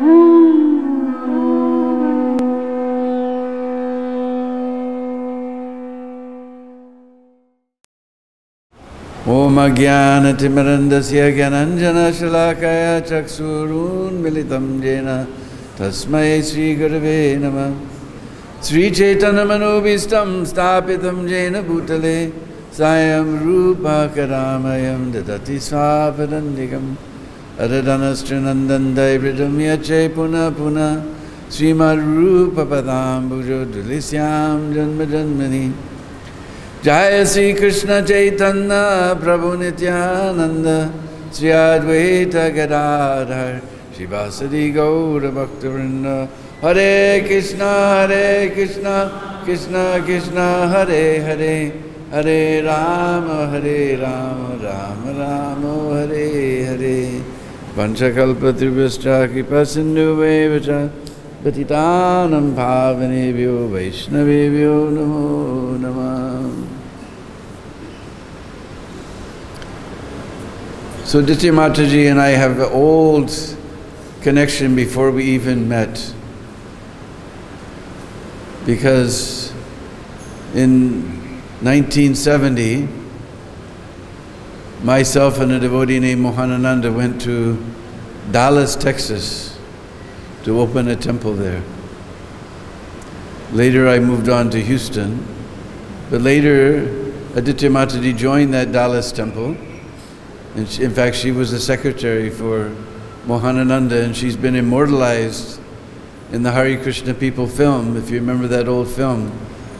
Om Ajnanatimirandasya Gyananjana Shalakaya Chaksurun Militam Jena Tasmai Sri Gurave Namah Sri Chaitanya Manobhistam Stapitam Jena Bhutale Sayam Rupa Karamayam Dadati Svapadandikam Adadanastranandan Daivridam Yache Puna Puna Srimad Rupa Padam Bhujo Dulisyam Janma Janmani Jaya Sri Krishna Chaitanya Prabhu Nityananda Sri Advaita Gadadhar Shivasadi Gaura Bhaktivinoda Hare Krishna Krishna Krishna Hare Hare Hare Rama Rama Rama Hare Hare Vanchakalpatrivascha Kripa Sindhuvevacha Patitanam Bhavanebhyo Vaishnavebhyo Namo Namah. So Aditya Mataji and I have an old connection before we even met. Because in 1970, myself and a devotee named Mohanananda went to Dallas, Texas to open a temple there. Later I moved on to Houston, but later Aditya Mataji joined that Dallas temple. And in fact, she was the secretary for Mohanananda, and she's been immortalized in the Hare Krishna People film. If you remember that old film,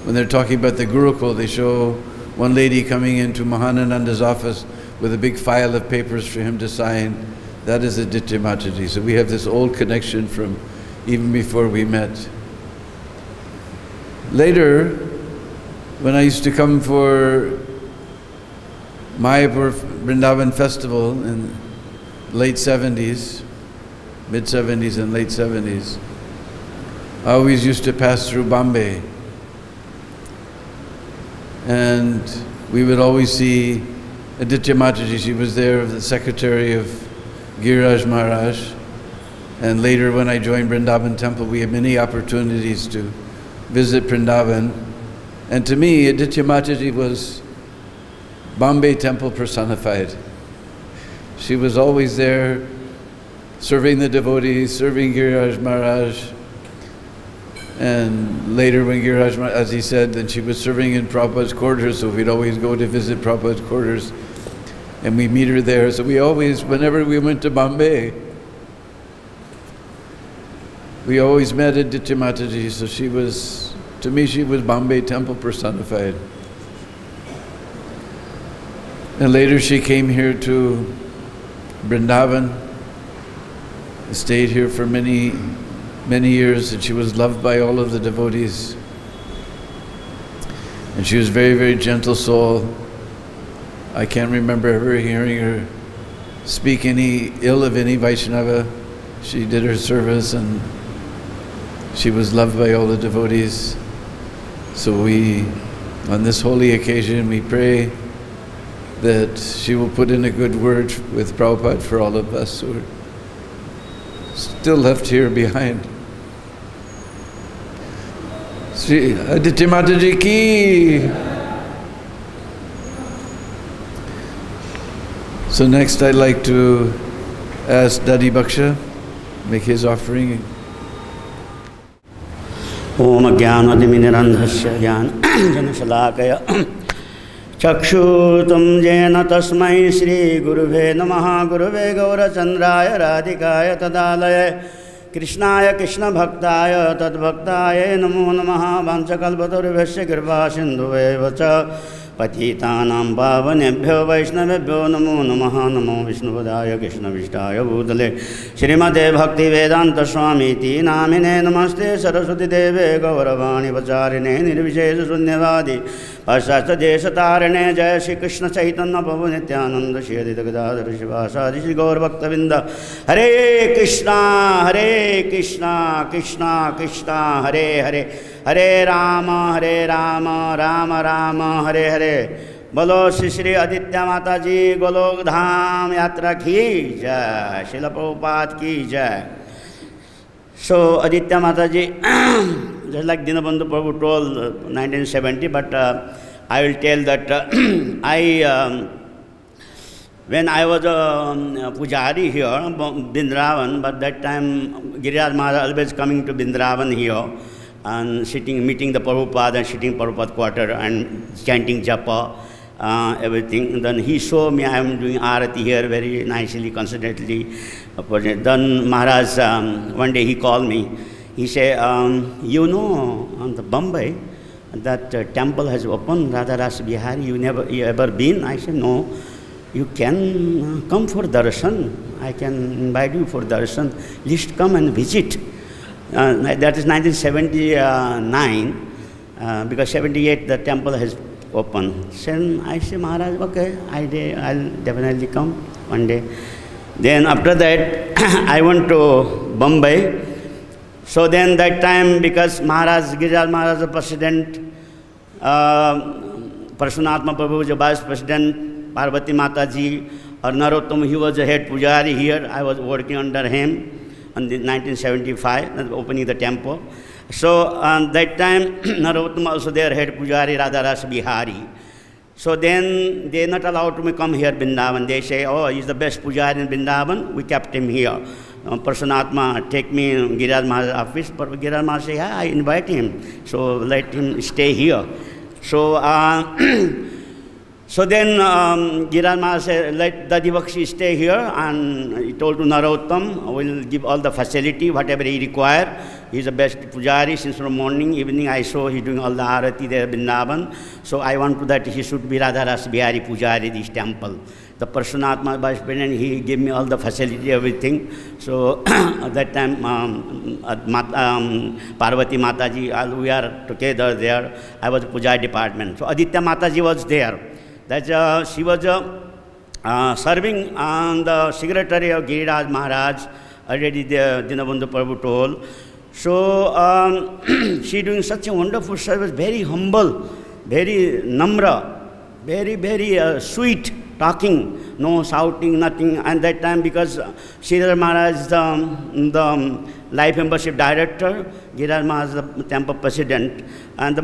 when they're talking about the Gurukul, they show one lady coming into Mohanananda's office with a big file of papers for him to sign. That is Aditya Mataji. So we have this old connection from even before we met. Later, when I used to come for Mayapur Vrindavan festival in late 70s, mid 70s and late 70s, I always used to pass through Bombay. And we would always see Aditya Mataji. She was there, the secretary of Giriraj Maharaj. And later when I joined Vrindavan temple, we had many opportunities to visit Vrindavan. And to me, Aditya Mataji was Bombay temple personified. She was always there, serving the devotees, serving Giriraj Maharaj. And later when Giriraj Maharaj, as he said, then she was serving in Prabhupada's quarters, so we'd always go to visit Prabhupada's quarters. And we meet her there. So we always, whenever we went to Bombay, we always met Aditya Mataji. So she was, to me, she was Bombay temple personified. And later she came here to Vrindavan, stayed here for many years, and she was loved by all of the devotees. And she was a very, very gentle soul. I can't remember ever hearing her speak any ill of any Vaishnava. She did her service and she was loved by all the devotees. So we, on this holy occasion, we pray that she will put in a good word with Prabhupada for all of us who are still left here behind. Sri Aditya Mataji ki. So next I'd like to ask Daddy Baksha make his offering. Om Ajnanatimirandhasya Jnanashalakaya Chakshutam Jena Tasmai Shri Guruve Namaha Guruve Gaurachandraya Radhikaya Tadalaya Krishnaya Krishna Bhaktaya Tadbhaktaya Namo Namaha Vanchakalpatarubhasya Kripa Sindhuve Vacha Patitanam Pavanebhyo Vaishnavebhyo Namo Namaha Namo Vishnupadaya Krishna Vishtaya Bhutale Srimate Bhakti Vedanta Swami Ti Namine Namaste Saraswati Deve Gauravani Vacharine Nirvishesha Sunyavadi Pasasta Deshatarine Jaya Shri Krishna Chaitanya Prabhu Nityananda Shri Aditya Gadadhar Shivasadi Shri Gaur Bhaktavinda Hare Krishna Krishna Krishna Hare Hare Hare Rama Rama Rama Hare Hare Bolo Shri Aditya Mataji Golok Dham Yatra ki jai Srila Prabhupada ki jai So Aditya Mataji, just like Dinabandhu Prabhu told 1970, but I will tell that when I was a pujari here, Vrindavan, but that time Giriraj Maharaj always coming to Vrindavan here and sitting, meeting the Prabhupada and sitting Prabhupada quarter and chanting japa, everything. Then he saw me, I am doing arati here very nicely, considerately. Then Maharaj, one day he called me. He said, you know, on the Bombay, that temple has opened, Radha Rasa Bihari, you ever been? I said, no. You can come for darshan. I can invite you for darshan. Just come and visit. That is 1979, because 78 the temple has opened. So I say, Maharaj, okay, I'll definitely come one day. Then after that, I went to Bombay. So then that time, because Maharaj, Giriraj Maharaj, the president, Parshunatma Prabhu was the vice president, Parvati Mataji, or Narottam, he was the head pujari here. I was working under him in 1975, opening the temple. So that time, Narottam also their head pujari, Radha Rasa Bihari. So then they not allowed me come here, Vrindavan. They say, oh, he's the best pujari in Vrindavan. We kept him here. Parshunatma take me in Giriraj Maharaj's office, but Giriraj Maharaj say, yeah, I invite him. So let him stay here. So so then Giriraj Maharaj said, let Dadivakshi stay here, and he told to Narottam, we'll give all the facility, whatever he require. He's the best pujari since from morning, evening I saw he's doing all the arati there in Vrindavan. So I want to that he should be Radha Rasa Bihari pujari, this temple. The Parshunatma vice president, he gave me all the facility, everything. So at that time, Parvati Mataji, we are together there. I was pujari department. So Aditya Mataji was there. That she was serving on the secretary of Giriraj Maharaj, already the Dinabandhu Prabhu told. So she doing such a wonderful service, very humble, very namra, very, very sweet talking, no shouting, nothing. And that time, because Giriraj Maharaj is the life membership director, Giriraj Maharaj is the temple president, and the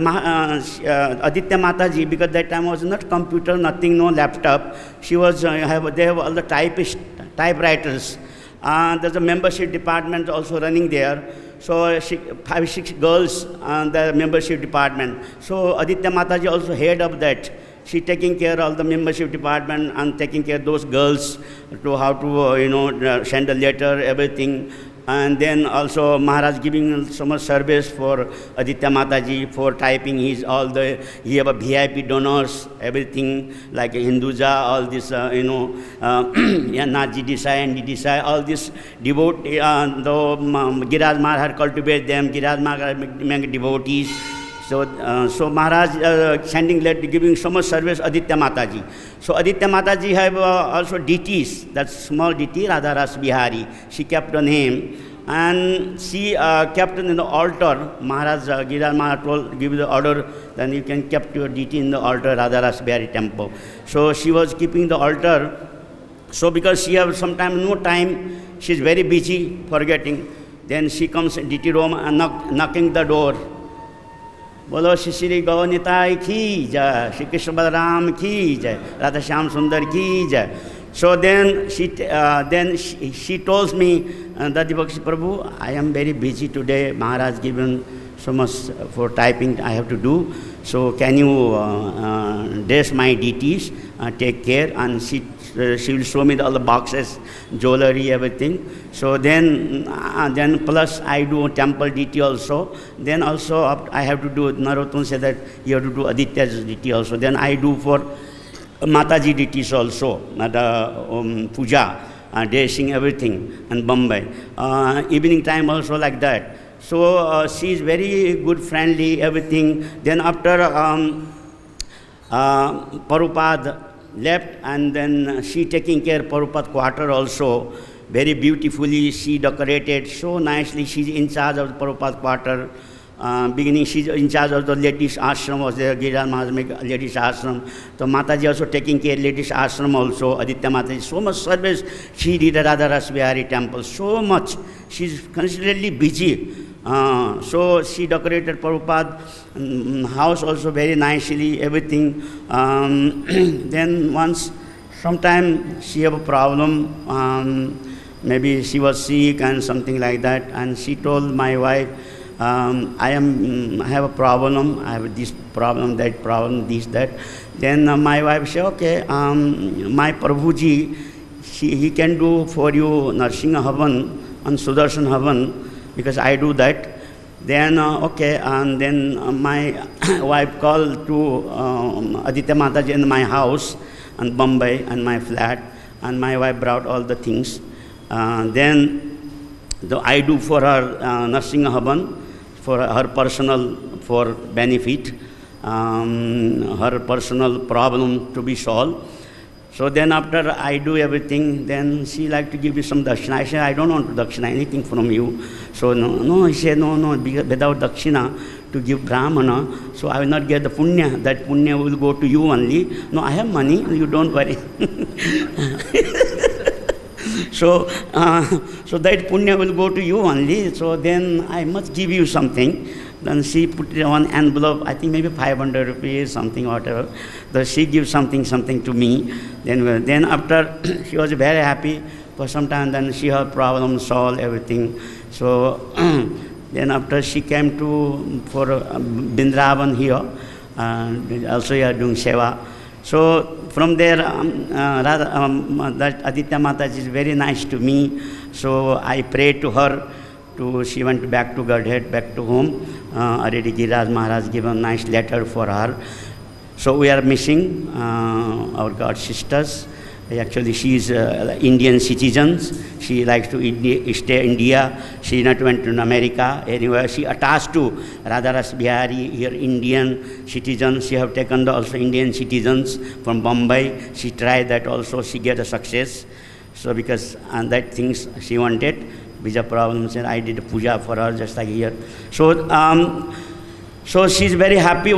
Aditya Mataji, because that time was not computer, nothing, no laptop. She was they have all the typewriters. There's a membership department also running there. So 5, 6 girls on the membership department. So Aditya Mataji also head of that. She taking care of the membership department and taking care of those girls to how to send a letter, everything. And then also Maharaj giving so much service for Aditya Mataji for typing his all the, he have a VIP donors, everything like Hinduja, all this, Naji Desai and Desai, all this devote, though Giriraj Maharaj cultivate them, Giriraj Maharaj make devotees. So, so Maharaj sending letter, giving so much service Aditya Mataji. So Aditya Mataji have also deities, that small deity, Radha Rasa Bihari. She kept a name, and she kept in the altar. Maharaj, Giriraj Maharaj told, give the order, then you can keep your deity in the altar, Radha Rasa Bihari temple. So she was keeping the altar. So because she have sometimes no time, she is very busy, forgetting. Then she comes in deity room and knocking the door. Bolo Shri Gaunitai ki jai, Shri Krishna Balaram ki jai, Radha Shyam Sundar ki jai. So then she told me, Dadivakshi Prabhu, I am very busy today. Maharaj given so much for typing I have to do. So can you dress my deities, take care, and she will show me all the boxes, jewelry, everything. So then plus I do temple deity also. Then also I have to do, Narottam said that you have to do Aditya's deity also. Then I do for Mataji deities also, puja, dressing, everything, and Bombay. Evening time also like that. So she is very good, friendly, everything. Then after Prabhupada left, and then she taking care of Prabhupada quarter also. Very beautifully she decorated, so nicely. She's in charge of the Prabhupada quarter. beginning she's in charge of the ladies ashram was there, Giriraj Maharaj make ladies ashram. So Mataji also taking care ladies ashram also, Aditya Mataji. So much service she did at Radha Ras Bihari temple, so much. She's considerably busy. So she decorated Prabhupada house also very nicely, everything. Then once, sometime she have a problem, maybe she was sick and something like that, and she told my wife, I have a problem, I have this problem, that problem, this, that. Then my wife said, okay, my Prabhuji, he can do for you Nursing Havan and Sudarshan Havan, because I do that. Then, okay, and then my wife called to Aditya Mataji in my house in Bombay and my flat, and my wife brought all the things. Then I do for her Nursing Havan, for her personal, for benefit, her personal problem to be solved. So then after I do everything, then she like to give me some dakshina. I said, I don't want dakshina, anything from you. So no, he said, no, without dakshina to give brahmana, so I will not get the punya. That punya will go to you only. No, I have money, you don't worry. So that punya will go to you only, so then I must give you something. Then she put it on envelope, I think maybe 500 rupees, something, whatever. Then she gives something to me. Then after, she was very happy for some time, then she had problem solved, everything. So then after she came for Vrindavan here, also here doing seva. So from there, that Aditya Mataji is very nice to me. So I prayed to her. She went back to Godhead, back to home. Already Giriraj Maharaj gave a nice letter for her. So we are missing our God sisters. Actually, she is Indian citizens. She likes to stay in India. She not went to America. Anyway, she attached to Radha Ras Bihari, here Indian citizens. She have taken also Indian citizens from Bombay. She tried that also. She get a success. So because and that things she wanted. Visa problems, and I did a puja for her just like here. So, so she's very happy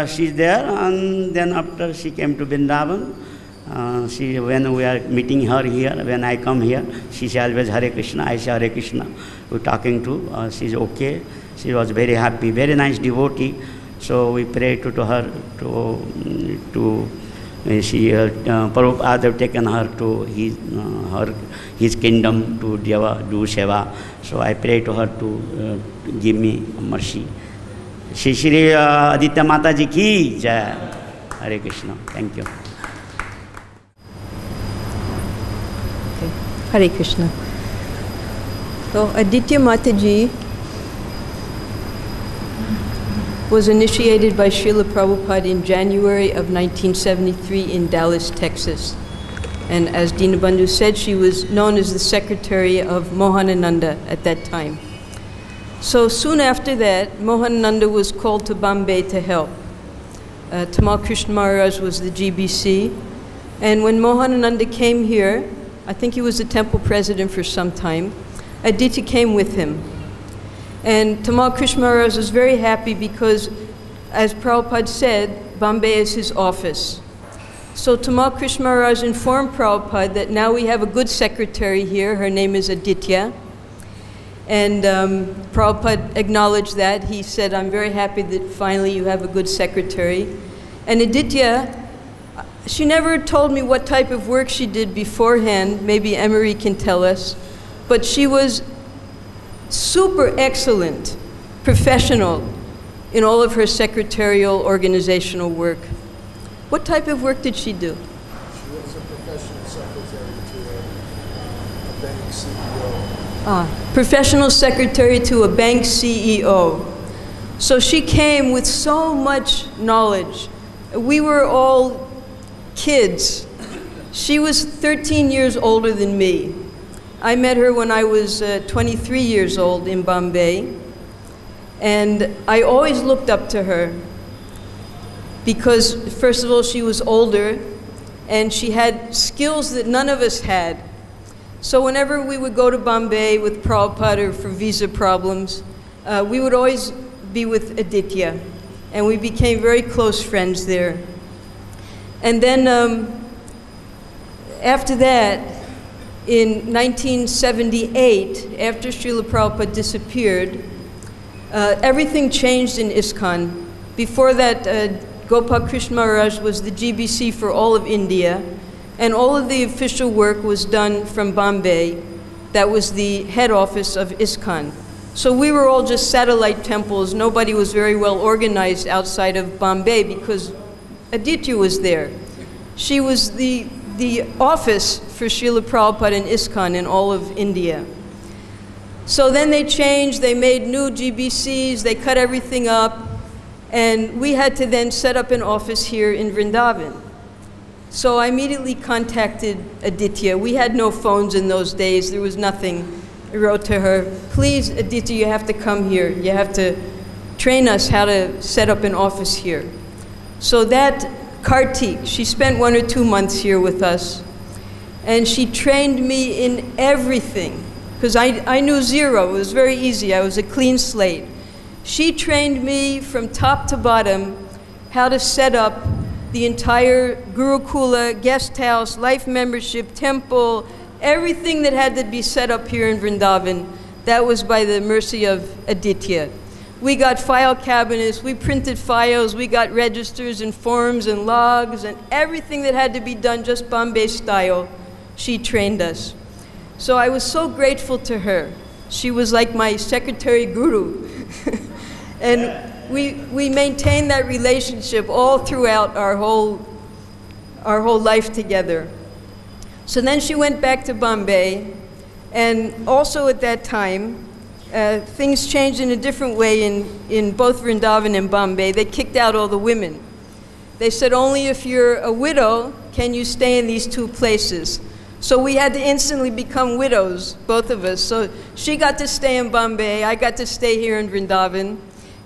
she's there, and then after she came to Vrindavan, when we are meeting her here, when I come here, she says always Hare Krishna, I say Hare Krishna. We're talking to, she's okay. She was very happy, very nice devotee. So we pray to her Prabhupada have taken her to his kingdom to do seva. So I pray to her to give me mercy. Shri Aditya Mataji ki jai. Hare Krishna. Thank you. Okay. Hare Krishna. So Aditya Mataji was initiated by Srila Prabhupada in January of 1973 in Dallas, Texas. And as Dinabandhu said, she was known as the secretary of Mohanananda at that time. So soon after that, Mohanananda was called to Bombay to help. Tamal Krishna Maharaj was the GBC. And when Mohanananda came here, I think he was the temple president for some time, Aditya came with him. And Tamal Krishna Maharaj was very happy because, as Prabhupada said, Bombay is his office. So Tamal Krishna Maharaj informed Prabhupada that now we have a good secretary here. Her name is Aditya. And Prabhupada acknowledged that. He said, I'm very happy that finally you have a good secretary. And Aditya, she never told me what type of work she did beforehand. Maybe Emery can tell us. But she was super excellent, professional in all of her secretarial organizational work. What type of work did she do? She was a professional secretary to a bank CEO. Professional secretary to a bank CEO. So she came with so much knowledge. We were all kids. She was 13 years older than me. I met her when I was 23 years old in Bombay, and I always looked up to her because, first of all, she was older, and she had skills that none of us had. So whenever we would go to Bombay with Prabhupada or for visa problems, we would always be with Aditya, and we became very close friends there. And then after that, in 1978, after Srila Prabhupada disappeared, everything changed in ISKCON. Before that, Gopal Krishna Maharaj was the GBC for all of India, and all of the official work was done from Bombay. That was the head office of ISKCON. So we were all just satellite temples. Nobody was very well organized outside of Bombay because Aditya was there. She was the office for Srila Prabhupada and ISKCON in all of India. So then they changed, they made new GBCs, they cut everything up, and we had to then set up an office here in Vrindavan. So I immediately contacted Aditya. We had no phones in those days, there was nothing. I wrote to her, please, Aditya, you have to come here. You have to train us how to set up an office here. So that Kartik, she spent 1 or 2 months here with us, and she trained me in everything, because I knew zero. It was very easy. I was a clean slate. She trained me from top to bottom how to set up the entire Gurukula, guest house, life membership, temple, everything that had to be set up here in Vrindavan. That was by the mercy of Aditya. We got file cabinets, we printed files, we got registers and forms and logs and everything that had to be done just Bombay style. She trained us. So I was so grateful to her. She was like my secretary guru. And we maintained that relationship all throughout our whole life together. So then she went back to Bombay, and also at that time, things changed in a different way in both Vrindavan and Bombay. They kicked out all the women. They said only if you're a widow can you stay in these 2 places. So we had to instantly become widows, both of us. So she got to stay in Bombay, I got to stay here in Vrindavan,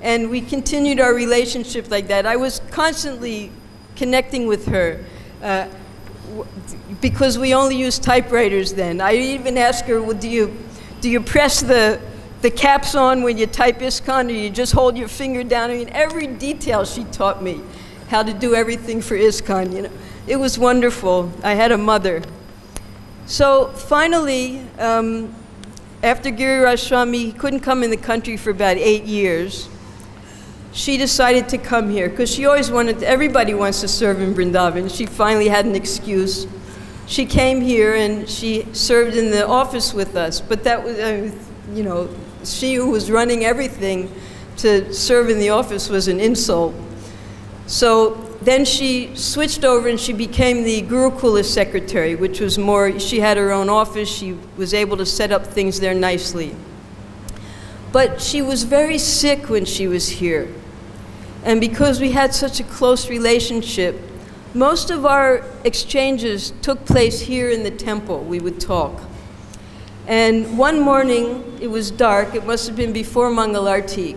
and we continued our relationship like that. I was constantly connecting with her because we only used typewriters then. I even asked her, well, do you press the caps on when you type ISKCON, or you just hold your finger down? I mean, every detail she taught me, how to do everything for ISKCON, you know. It was wonderful. I had a mother. So finally, after Giriraj Swami couldn't come in the country for about 8 years, she decided to come here, because she always wanted, everybody wants to serve in Vrindavan. She finally had an excuse. She came here and she served in the office with us, but that was, you know, she who was running everything, to serve in the office was an insult. So then she switched over and she became the Gurukula secretary, which was more, she had her own office, she was able to set up things there nicely. But she was very sick when she was here. And because we had such a close relationship, most of our exchanges took place here in the temple. We would talk. And one morning, it was dark, it must have been before Mangalarti.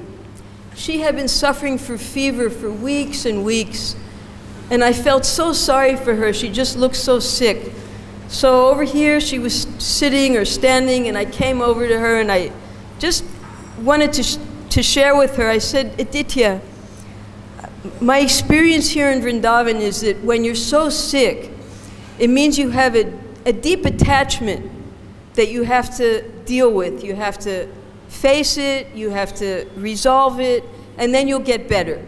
She had been suffering for fever for weeks and weeks, and I felt so sorry for her. She just looked so sick. So over here, she was sitting or standing, and I came over to her and I just wanted to share with her. I said, Aditya, my experience here in Vrindavan is that when you're so sick, it means you have a deep attachment that you have to deal with. You have to face it, you have to resolve it, and then you'll get better.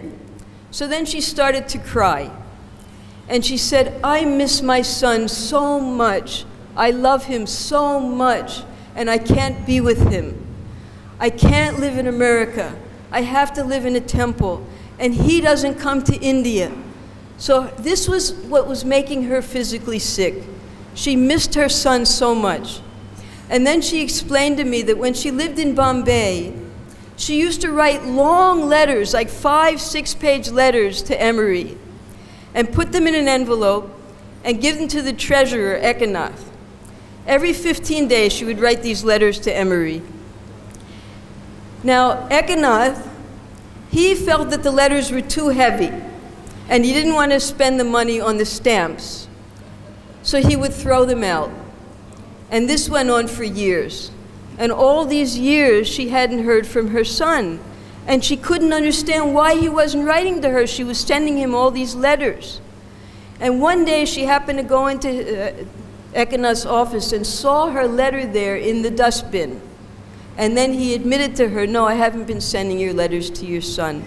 So then she started to cry. And she said, I miss my son so much. I love him so much, and I can't be with him. I can't live in America. I have to live in a temple, and he doesn't come to India. So this was what was making her physically sick. She missed her son so much. And then she explained to me that when she lived in Bombay, she used to write long letters, like 5-6-page letters to Emory, and put them in an envelope and give them to the treasurer, Ekanath. Every 15 days, she would write these letters to Emory. Now, Ekanath, he felt that the letters were too heavy, and he didn't want to spend the money on the stamps, so he would throw them out. And this went on for years. And all these years, she hadn't heard from her son. And she couldn't understand why he wasn't writing to her. She was sending him all these letters. And one day she happened to go into Ekanath's office and saw her letter there in the dustbin. And then he admitted to her, no, I haven't been sending your letters to your son.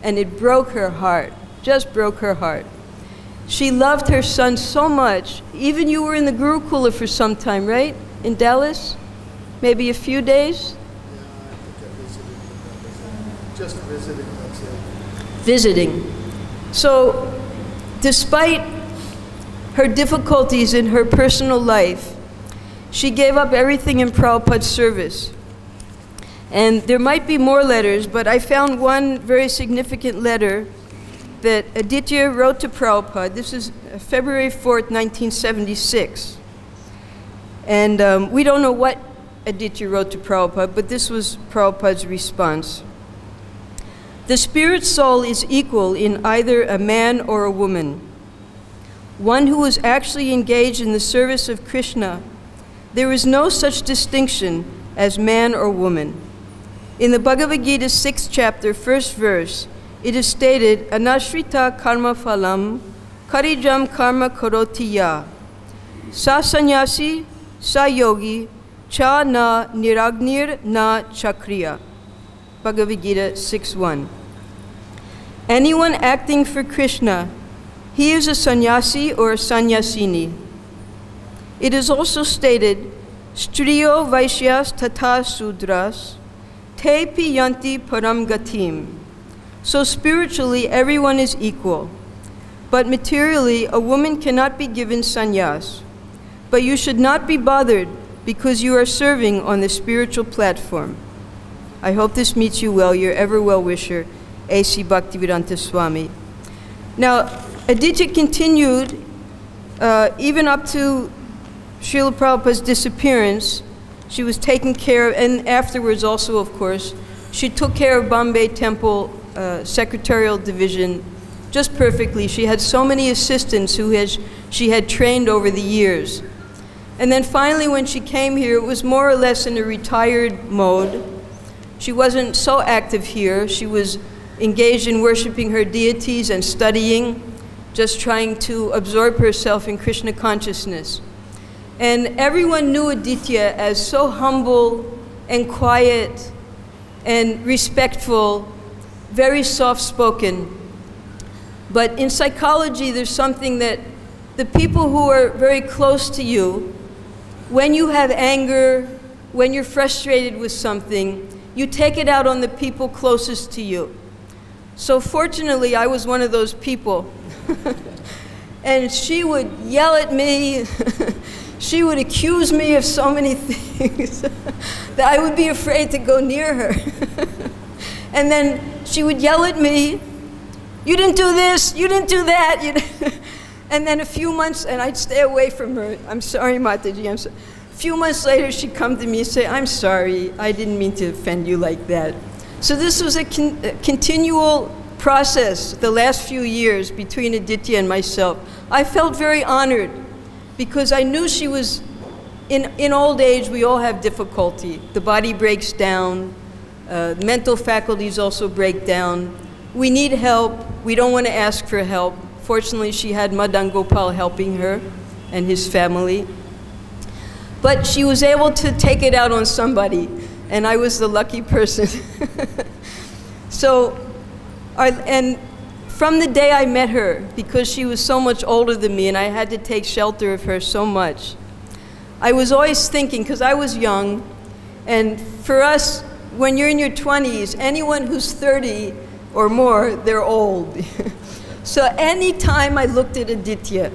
And it broke her heart, just broke her heart. She loved her son so much. Even you were in the Gurukula for some time, right? In Dallas? Maybe a few days? Yeah, I think I visited. Just visiting, that's it. Visiting. So, despite her difficulties in her personal life, she gave up everything in Prabhupada's service. And there might be more letters, but I found one very significant letter that Aditya wrote to Prabhupada. This is February 4th, 1976. And we don't know what Aditya wrote to Prabhupada, but this was Prabhupada's response. The spirit soul is equal in either a man or a woman. One who is actually engaged in the service of Krishna, there is no such distinction as man or woman. In the Bhagavad-Gita 6th chapter, 1st verse, it is stated, Anashrita karma phalam karijam karma karoti ya. Sa sannyasi, sa yogi, cha na niragnir na chakriya. Bhagavad-Gita 6.1. Anyone acting for Krishna, he is a sannyasi or a sannyasini. It is also stated, Striyo Vaishyas Tata Sudras, Te Pi Yanti Param Gatim. So spiritually, everyone is equal. But materially, a woman cannot be given sannyas. But you should not be bothered because you are serving on the spiritual platform. I hope this meets you well, your ever well-wisher, A.C. Bhaktivedanta Swami. Now, Aditya continued, even up to Srila Prabhupada's disappearance. She was taken care of, and afterwards also, of course, she took care of Bombay Temple Secretarial Division just perfectly. She had so many assistants who she had trained over the years. And then finally, when she came here, it was more or less in a retired mode. She wasn't so active here. She was engaged in worshiping her deities and studying, just trying to absorb herself in Krishna consciousness. And everyone knew Aditya as so humble and quiet and respectful, very soft-spoken. But in psychology, there's something that the people who are very close to you, when you have anger, when you're frustrated with something, you take it out on the people closest to you. So fortunately, I was one of those people. And she would yell at me. She would accuse me of so many things that I would be afraid to go near her. And then she would yell at me, you didn't do this, you didn't do that. And then a few months, and I'd stay away from her. I'm sorry, Mataji, I'm sorry. A few months later, she'd come to me and say, I'm sorry, I didn't mean to offend you like that. So this was a continual process the last few years between Aditya and myself. I felt very honored because I knew she was, in old age, we all have difficulty. The body breaks down, mental faculties also break down. We need help. We don't want to ask for help. Fortunately, she had Madan Gopal helping her and his family. But she was able to take it out on somebody, and I was the lucky person. So, and from the day I met her, because she was so much older than me and I had to take shelter of her so much, I was always thinking, because I was young, and for us, when you're in your 20s, anyone who's 30 or more, they're old. So any time I looked at Aditya,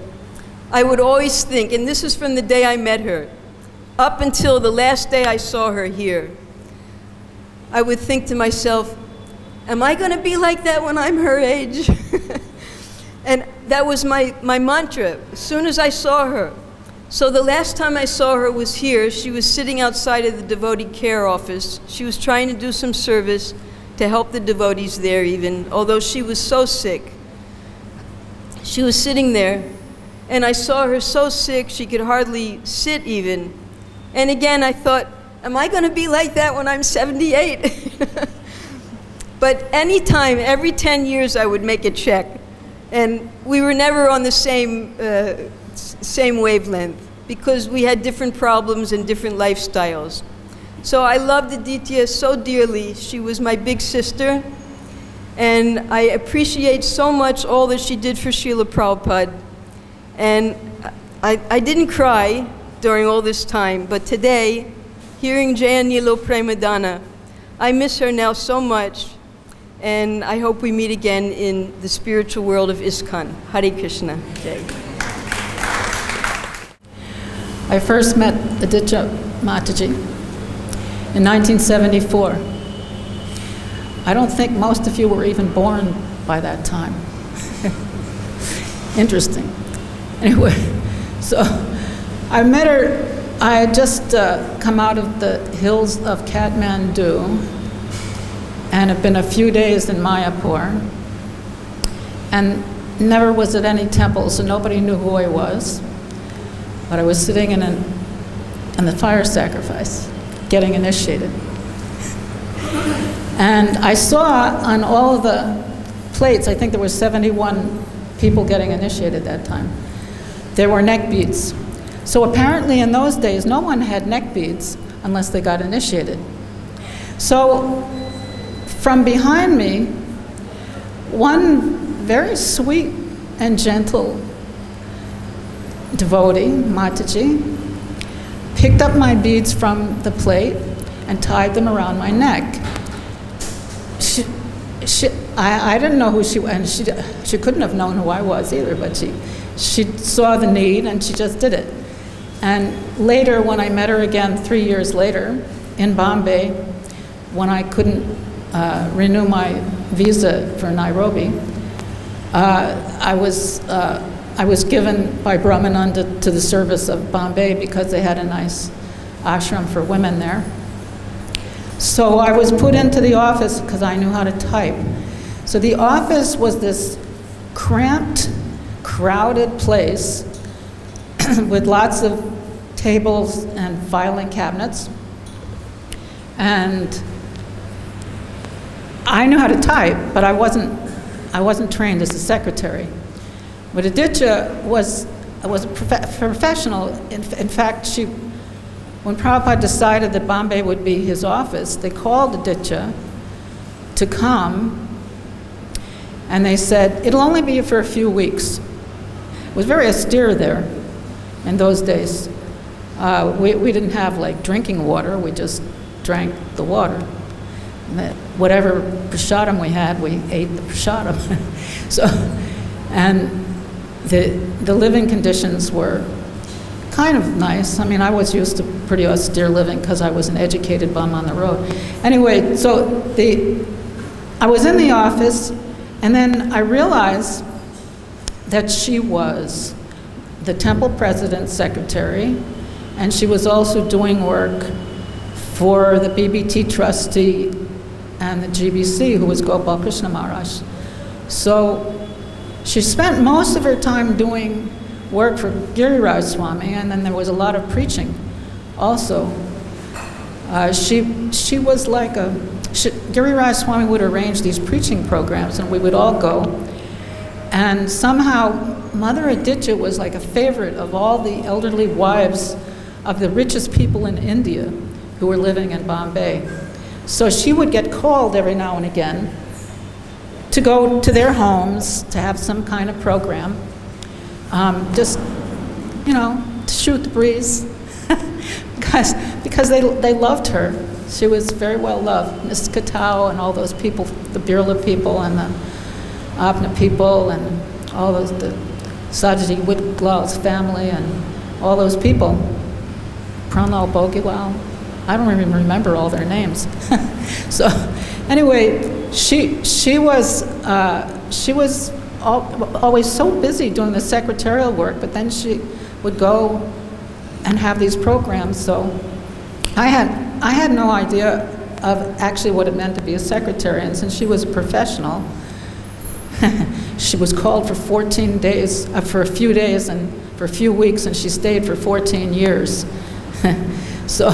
I would always think, and this is from the day I met her, up until the last day I saw her here, I would think to myself, am I going to be like that when I'm her age? And that was my mantra as soon as I saw her. So the last time I saw her was here. She was sitting outside of the devotee care office. She was trying to do some service to help the devotees there even, although she was so sick. She was sitting there, and I saw her so sick she could hardly sit even. And again, I thought, am I going to be like that when I'm 78? But anytime, every 10 years, I would make a check. And we were never on the same wavelength because we had different problems and different lifestyles. So I loved Aditya so dearly. She was my big sister. And I appreciate so much all that she did for Srila Prabhupada. And I didn't cry during all this time, but today, hearing Jaya Nilo Premadana, I miss her now so much. And I hope we meet again in the spiritual world of ISKCON. Hare Krishna. Jai. I first met Aditya Mataji in 1974. I don't think most of you were even born by that time. Interesting. Anyway, so I met her. I had just come out of the hills of Kathmandu and have been a few days in Mayapur, and never was at any temple, so nobody knew who I was. But I was sitting in the fire sacrifice, getting initiated. And I saw on all of the plates, I think there were 71 people getting initiated that time, there were neck beads. So apparently in those days, no one had neck beads unless they got initiated. So from behind me, one very sweet and gentle devotee, Mataji, picked up my beads from the plate and tied them around my neck. I didn't know who she was, and she couldn't have known who I was either, but she saw the need and she just did it. And later, when I met her again 3 years later in Bombay, when I couldn't renew my visa for Nairobi, I was given by Brahmananda to the service of Bombay because they had a nice ashram for women there. So I was put into the office because I knew how to type. So the office was this cramped, crowded place with lots of tables and filing cabinets. And I knew how to type, but I wasn't trained as a secretary. But Aditya was a professional. In fact, when Prabhupada decided that Bombay would be his office, they called Aditya to come, and they said, it'll only be for a few weeks. It was very austere there in those days. We didn't have like drinking water, we just drank the water. Whatever prasadam we had, we ate the prasadam. So, and the living conditions were kind of nice. I mean, I was used to pretty austere living because I was an educated bum on the road. Anyway, so I was in the office, and then I realized that she was the temple president's secretary, and she was also doing work for the BBT trustee and the GBC, who was Gopal Krishna Maharaj. So she spent most of her time doing work for Giriraj Swami, and then there was a lot of preaching also. She was like Giriraj Swami would arrange these preaching programs, and we would all go. And somehow, Mother Aditya was like a favorite of all the elderly wives of the richest people in India who were living in Bombay. So she would get called every now and again to go to their homes to have some kind of program. Just, you know, to shoot the breeze, because they loved her. She was very well loved. Miss Katao and all those people, the Birla people and the Apna people and all those, the Sajaji Whitglal's family and all those people. Pranal Bogiwal, I don't even remember all their names. So, anyway, she was always so busy doing the secretarial work, but then she would go and have these programs. So I had no idea of actually what it meant to be a secretary, and since she was a professional, she was called for 14 days, for a few days and for a few weeks, and she stayed for 14 years. So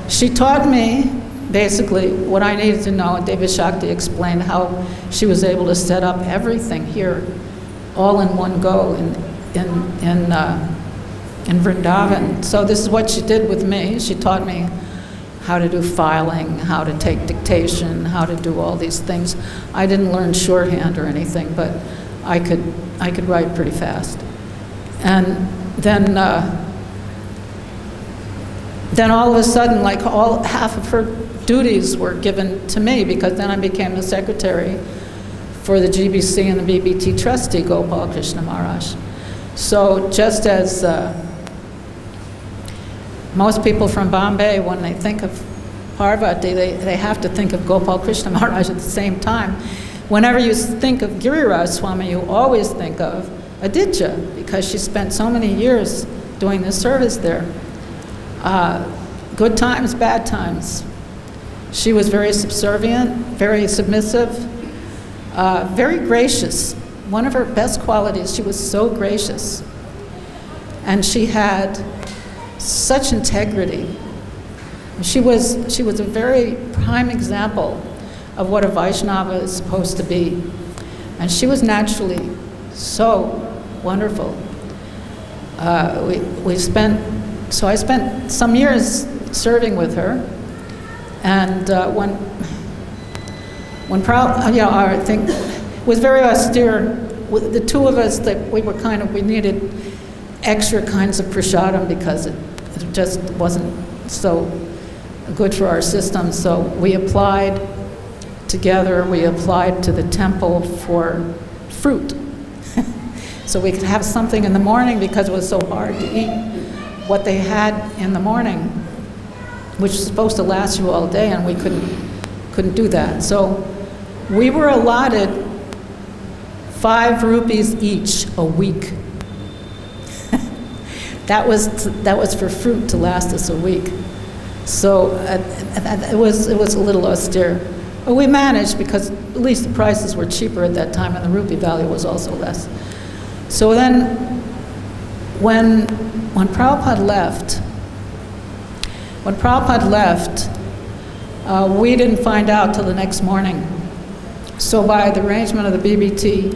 she taught me basically what I needed to know, and Devi Shakti explained how she was able to set up everything here all in one go in Vrindavan. So this is what she did with me. She taught me how to do filing, how to take dictation, how to do all these things. I didn't learn shorthand or anything, but I could write pretty fast. And then all of a sudden, like half of her duties were given to me, because then I became the secretary for the GBC and the BBT trustee, Gopal Krishna Maharaj. So just as most people from Bombay, when they think of Parvati, they have to think of Gopal Krishna Maharaj at the same time. Whenever you think of Giriraj Swami, you always think of Aditya, because she spent so many years doing this service there. Good times, bad times. She was very subservient, very submissive, very gracious. One of her best qualities, she was so gracious. And she had such integrity. She was a very prime example of what a Vaishnava is supposed to be. And she was naturally so wonderful. So I spent some years serving with her. And I think it was very austere. The two of us, we needed extra kinds of prasadam because it just wasn't so good for our system. So we applied together, we applied to the temple for fruit. So we could have something in the morning, because it was so hard to eat what they had in the morning, which was supposed to last you all day, and we couldn't do that. So we were allotted 5 rupees each a week. That was for fruit to last us a week. So it was a little austere. But we managed, because at least the prices were cheaper at that time, and the rupee value was also less. So then, when Prabhupada left, we didn't find out till the next morning. So by the arrangement of the BBT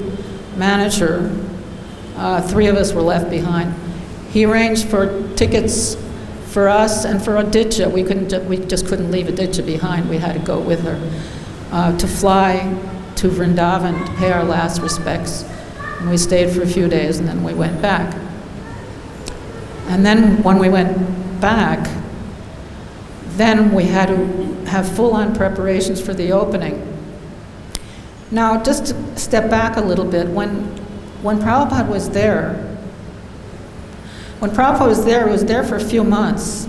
manager, 3 of us were left behind. He arranged for tickets for us and for Aditya. We just couldn't leave Aditya behind. We had to go with her to fly to Vrindavan to pay our last respects. And we stayed for a few days, and then we went back. And then when we went back, then we had to have full-on preparations for the opening. Now, just to step back a little bit, when Prabhupada was there, he was there for a few months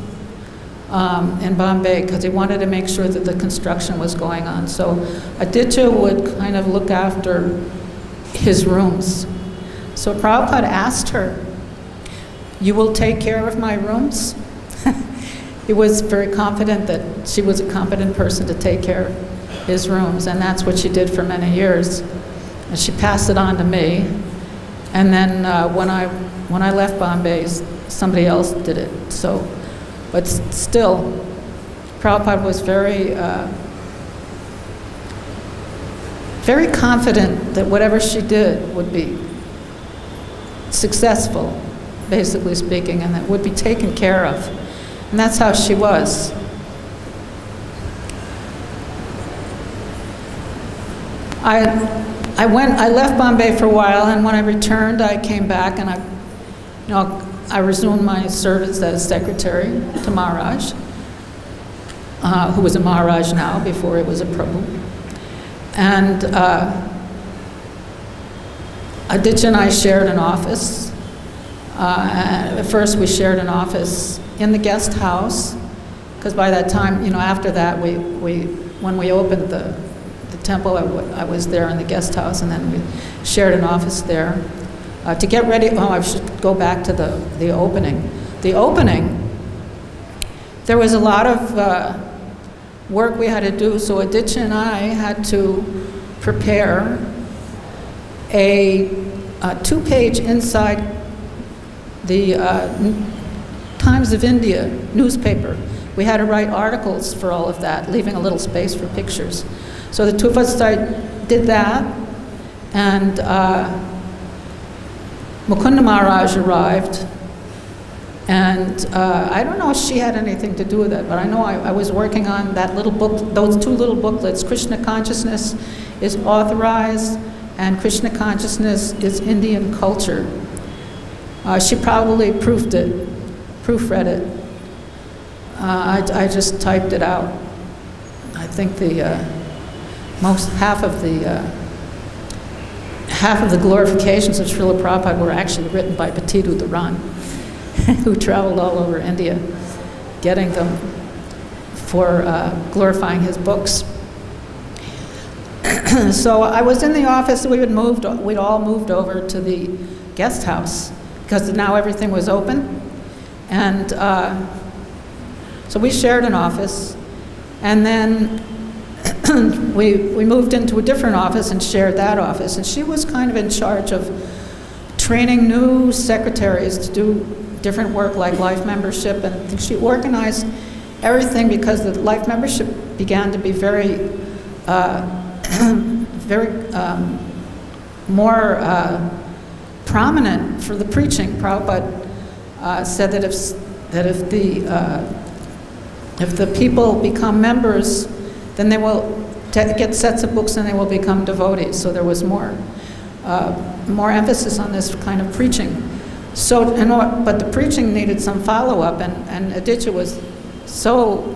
in Bombay, because he wanted to make sure that the construction was going on. So Aditya would kind of look after his rooms. So Prabhupada asked her, "You will take care of my rooms?" He was very confident that she was a competent person to take care of his rooms, and that's what she did for many years. And she passed it on to me. And then when I left Bombay, somebody else did it. So, but still, Prabhupada was very confident that whatever she did would be successful, basically speaking, and that would be taken care of. And that's how she was. I left Bombay for a while, and when I returned, I came back, and I resumed my service as secretary to Maharaj, who was a Maharaj now, before he was a Prabhu. And Aditya and I shared an office. At first, we shared an office in the guest house, because by that time, after that, when we opened the temple, I was there in the guest house, and then we shared an office there. To get ready, I should go back to the opening. The opening, there was a lot of work we had to do, so Aditya and I had to prepare a 2-page inside the Times of India newspaper. We had to write articles for all of that, leaving a little space for pictures. So the two of us did that, and Mukunda Maharaj arrived, and I don't know if she had anything to do with it, but I know I was working on that little book, those two little booklets. Krishna Consciousness is authorized, and Krishna Consciousness is Indian culture. She probably proofread it. I just typed it out. I think the half of the glorifications of Srila Prabhupada were actually written by Batidu Dharan, who traveled all over India, getting them for glorifying his books. So I was in the office. We'd all moved over to the guest house because now everything was open, and so we shared an office, and then we moved into a different office and shared that office. And she was kind of in charge of training new secretaries to do different work like life membership, and she organized everything because the life membership began to be very, more prominent for the preaching. Prabhupada said that if the people become members, then they will get sets of books and they will become devotees. So there was more emphasis on this kind of preaching. So, but the preaching needed some follow-up, and Aditya was so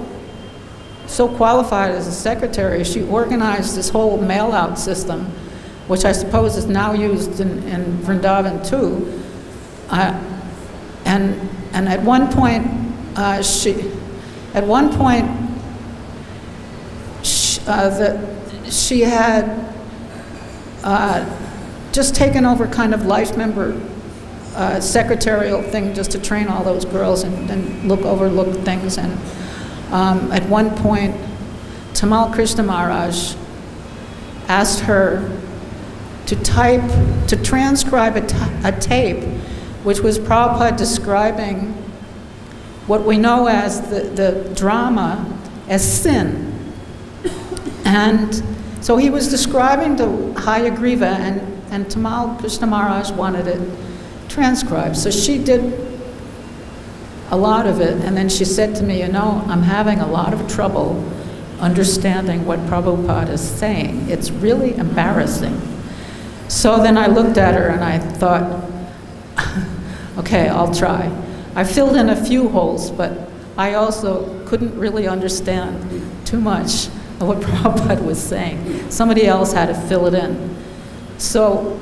qualified as a secretary. She organized this whole mail-out system, which I suppose is now used in Vrindavan too. And at one point, she had just taken over kind of life member secretarial thing just to train all those girls and overlook things. And at one point, Tamal Krishna Maharaj asked her to transcribe a tape which was Prabhupada describing what we know as the drama as sin. And so he was describing the Hayagriva, and Tamal Krishna Maharaj wanted it transcribed. So she did a lot of it, and then she said to me, I'm having a lot of trouble understanding what Prabhupada is saying. It's really embarrassing. So then I looked at her and I thought, okay, I'll try. I filled in a few holes, but I also couldn't really understand too much of what Prabhupada was saying. Somebody else had to fill it in. So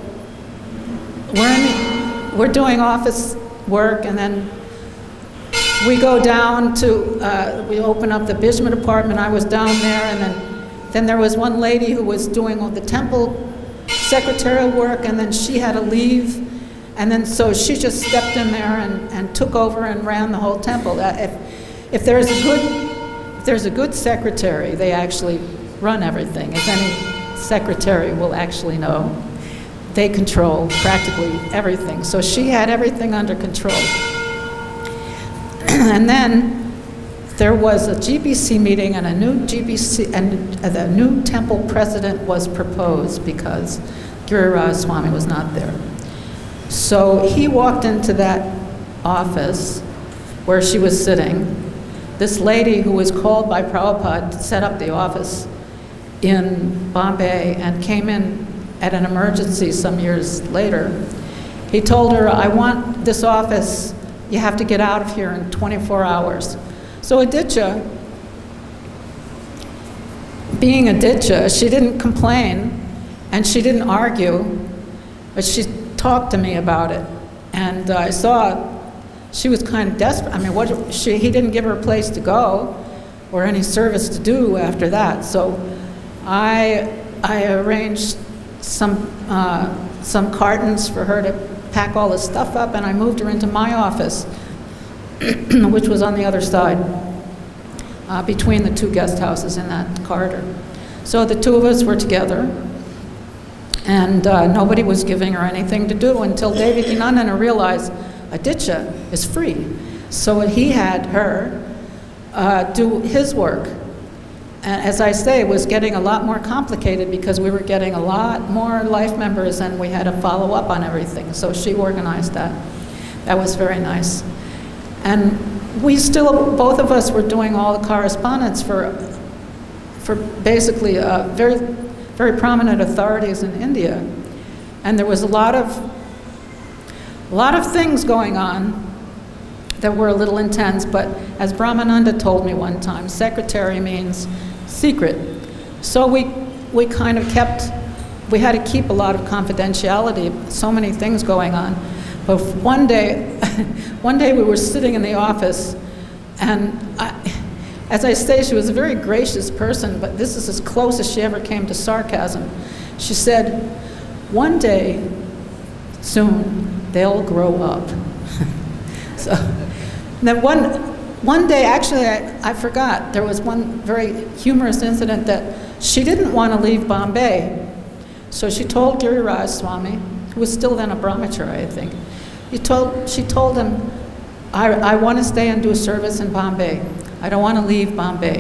we're doing office work, and then we go down to, we open up the Bhishma department. I was down there, and then there was one lady who was doing all the temple secretarial work, and then she had to leave. And then so she just stepped in there and took over and ran the whole temple. If there's a good secretary, they actually run everything. As any secretary will actually know, they control practically everything. So she had everything under control. And then there was a GBC meeting, and a new GBC, and the new temple president was proposed because Giriraj Swami was not there. So he walked into that office where she was sitting. This lady who was called by Prabhupada to set up the office in Bombay and came in at an emergency some years later. He told her, I want this office, you have to get out of here in 24 hours. So Aditya, being Aditya, she didn't complain and she didn't argue, but she talked to me about it. And I saw she was kind of desperate. I mean, he didn't give her a place to go or any service to do after that. So I arranged some cartons for her to pack all the stuff up, and I moved her into my office, which was on the other side, between the two guest houses in that corridor. So the two of us were together, and nobody was giving her anything to do until Devakinandana realized Aditya is free. So he had her do his work. And as I say, it was getting a lot more complicated because we were getting a lot more life members and we had to follow up on everything. So she organized that. That was very nice. And we still, both of us were doing all the correspondence for basically very, very prominent authorities in India. And there was a lot of things going on that were a little intense, but as Brahmananda told me one time, secretary means secret. So we kind of we had to keep a lot of confidentiality, so many things going on. But one day we were sitting in the office, and as I say, she was a very gracious person, but this is as close as she ever came to sarcasm. She said, one day, soon, they'll grow up. So then one day, actually, I forgot, there was one very humorous incident that she didn't want to leave Bombay. So she told Giriraj Swami, who was still then a brahmachari, I think, she told him, I want to stay and do service in Bombay. I don't want to leave Bombay.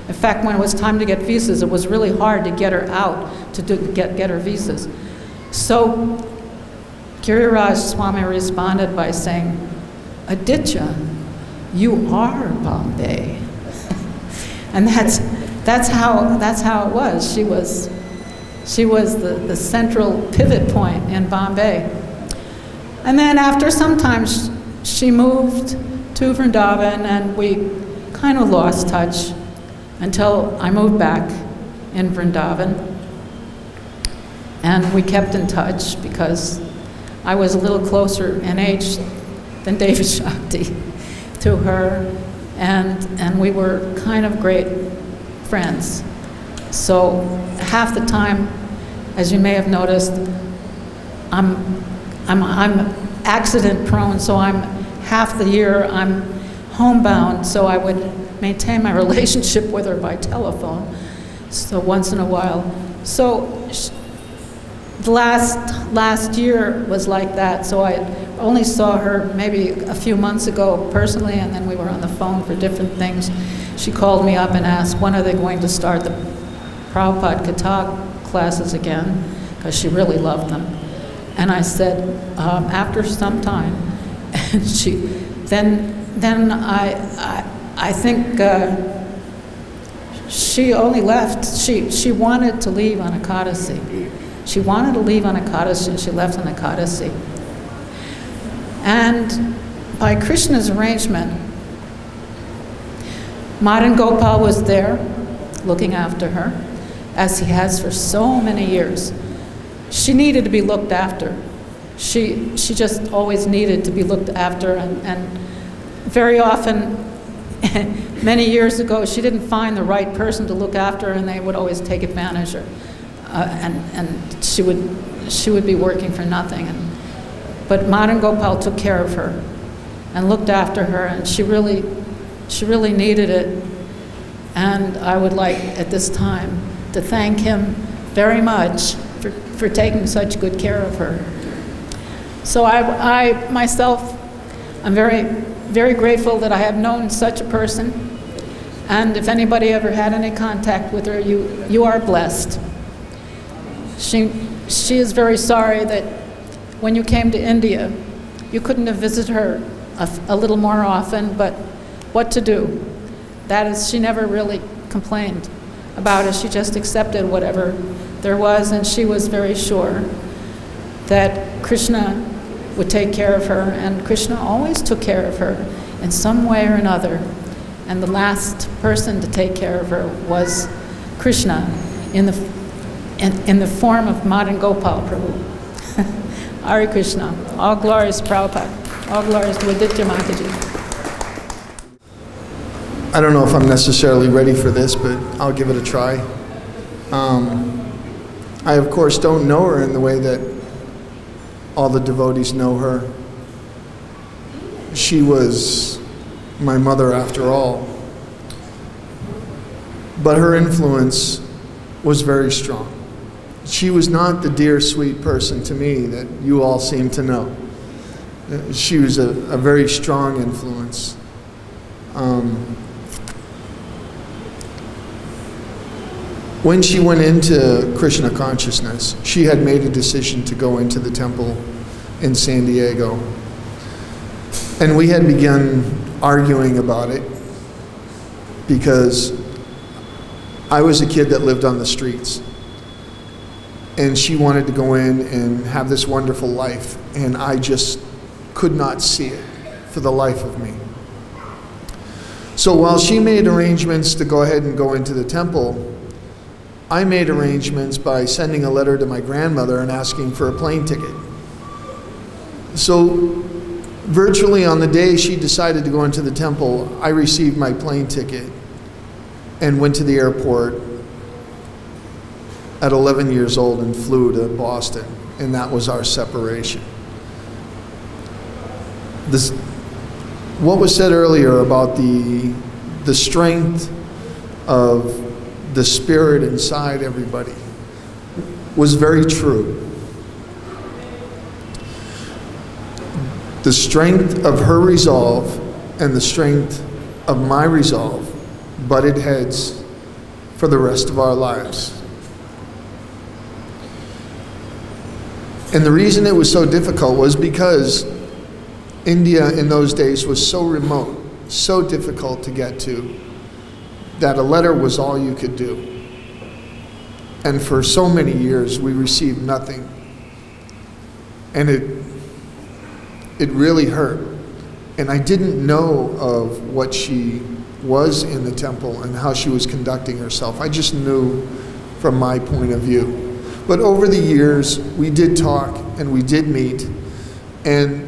In fact, when it was time to get visas, it was really hard to get her out to get her visas. So Giriraj Swami responded by saying, Aditya, you are Bombay. And that's how it was. She was the central pivot point in Bombay. And then after some time, she moved to Vrindavan, and we kind of lost touch until I moved back in Vrindavan. And we kept in touch because I was a little closer in age than David Shakti to her, and we were kind of great friends. So half the time, as you may have noticed, I'm accident prone, so half the year I'm homebound, so I would maintain my relationship with her by telephone, so once in a while. So the last year was like that, so I only saw her maybe a few months ago personally, and then we were on the phone for different things. She called me up and asked, when are they going to start the Bhagavad-Gita classes again, because she really loved them. And I said, after some time. And then I think she only left, she wanted to leave on Ekadasi. She wanted to leave on Ekadasi, and she left on Ekadasi. And by Krishna's arrangement, Madan Gopal was there looking after her, as he has for so many years. She needed to be looked after. She just always needed to be looked after, and very often, many years ago, she didn't find the right person to look after, and they would always take advantage of her, and she would be working for nothing. But Madan Gopal took care of her and looked after her, and she really needed it. And I would like, at this time, to thank him very much for taking such good care of her. So I myself, I'm very, very grateful that I have known such a person. And if anybody ever had any contact with her, you are blessed. She is very sorry that when you came to India, you couldn't have visited her a little more often, but what to do? That is, she never really complained about it. She just accepted whatever there was, and she was very sure that Krishna would take care of her, and Krishna always took care of her in some way or another. And the last person to take care of her was Krishna in the form of Madan Gopal Prabhu. Hare Krishna. All glories to Prabhupada. All glories to Aditya Mataji. I don't know if I'm necessarily ready for this, but I'll give it a try. I, of course, don't know her in the way that all the devotees know her. She was my mother after all. But her influence was very strong. She was not the dear, sweet person to me that you all seem to know. She was a very strong influence. When she went into Krishna consciousness, she had made a decision to go into the temple in San Diego. And we had begun arguing about it because I was a kid that lived on the streets. And she wanted to go in and have this wonderful life. And I just could not see it for the life of me. So while she made arrangements to go ahead and go into the temple, I made arrangements by sending a letter to my grandmother and asking for a plane ticket. So virtually on the day she decided to go into the temple, I received my plane ticket and went to the airport at 11 years old and flew to Boston, and that was our separation. What was said earlier about the strength of the spirit inside everybody was very true. The strength of her resolve and the strength of my resolve butted heads for the rest of our lives. And the reason it was so difficult was because India in those days was so remote, so difficult to get to, that a letter was all you could do. And for so many years we received nothing. And it really hurt. And I didn't know of what she was in the temple and how she was conducting herself. I just knew from my point of view. But over the years, we did talk and we did meet. And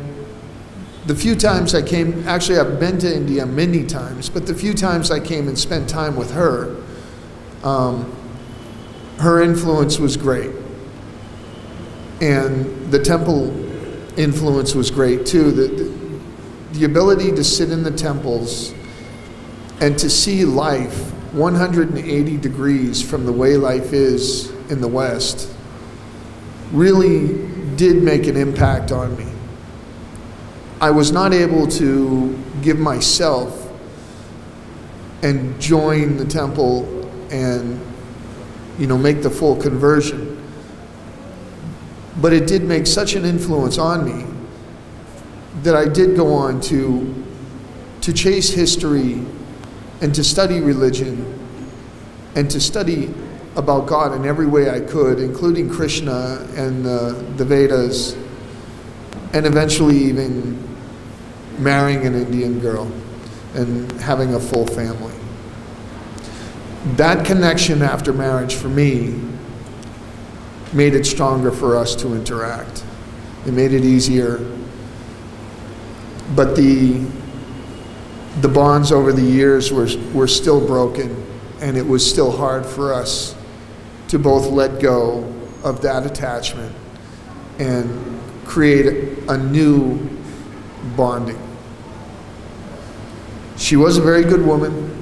the few times I came, actually I've been to India many times, but the few times I came and spent time with her, her influence was great. And the temple influence was great too. The ability to sit in the temples and to see life 180 degrees from the way life is in the West really did make an impact on me. I was not able to give myself and join the temple and, you know, make the full conversion. But it did make such an influence on me that I did go on to chase history and to study religion and to study about God in every way I could, including Krishna and the Vedas, and eventually even marrying an Indian girl and having a full family. That connection after marriage for me made it stronger for us to interact. It made it easier. But the bonds over the years were still broken, and it was still hard for us to both let go of that attachment and create a new bonding. She was a very good woman,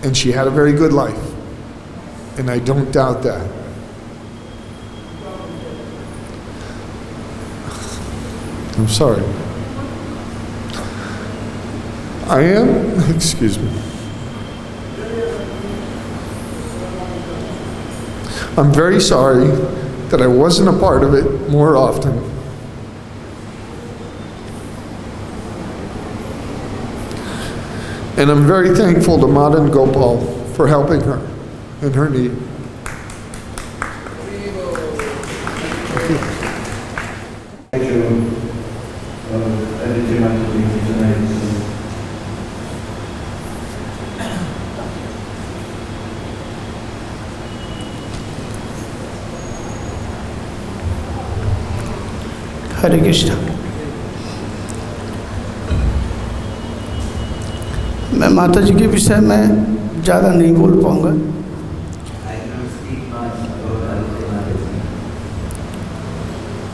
and she had a very good life, and I don't doubt that. I'm sorry. I am? Excuse me. I'm very sorry that I wasn't a part of it more often. And I'm very thankful to Mata and Gopal for helping her in her need. Thank you. Aditya Mataji tonight. हरे कृष्ण। मैं माता जी के विषय में ज़्यादा नहीं बोल पाऊँगा।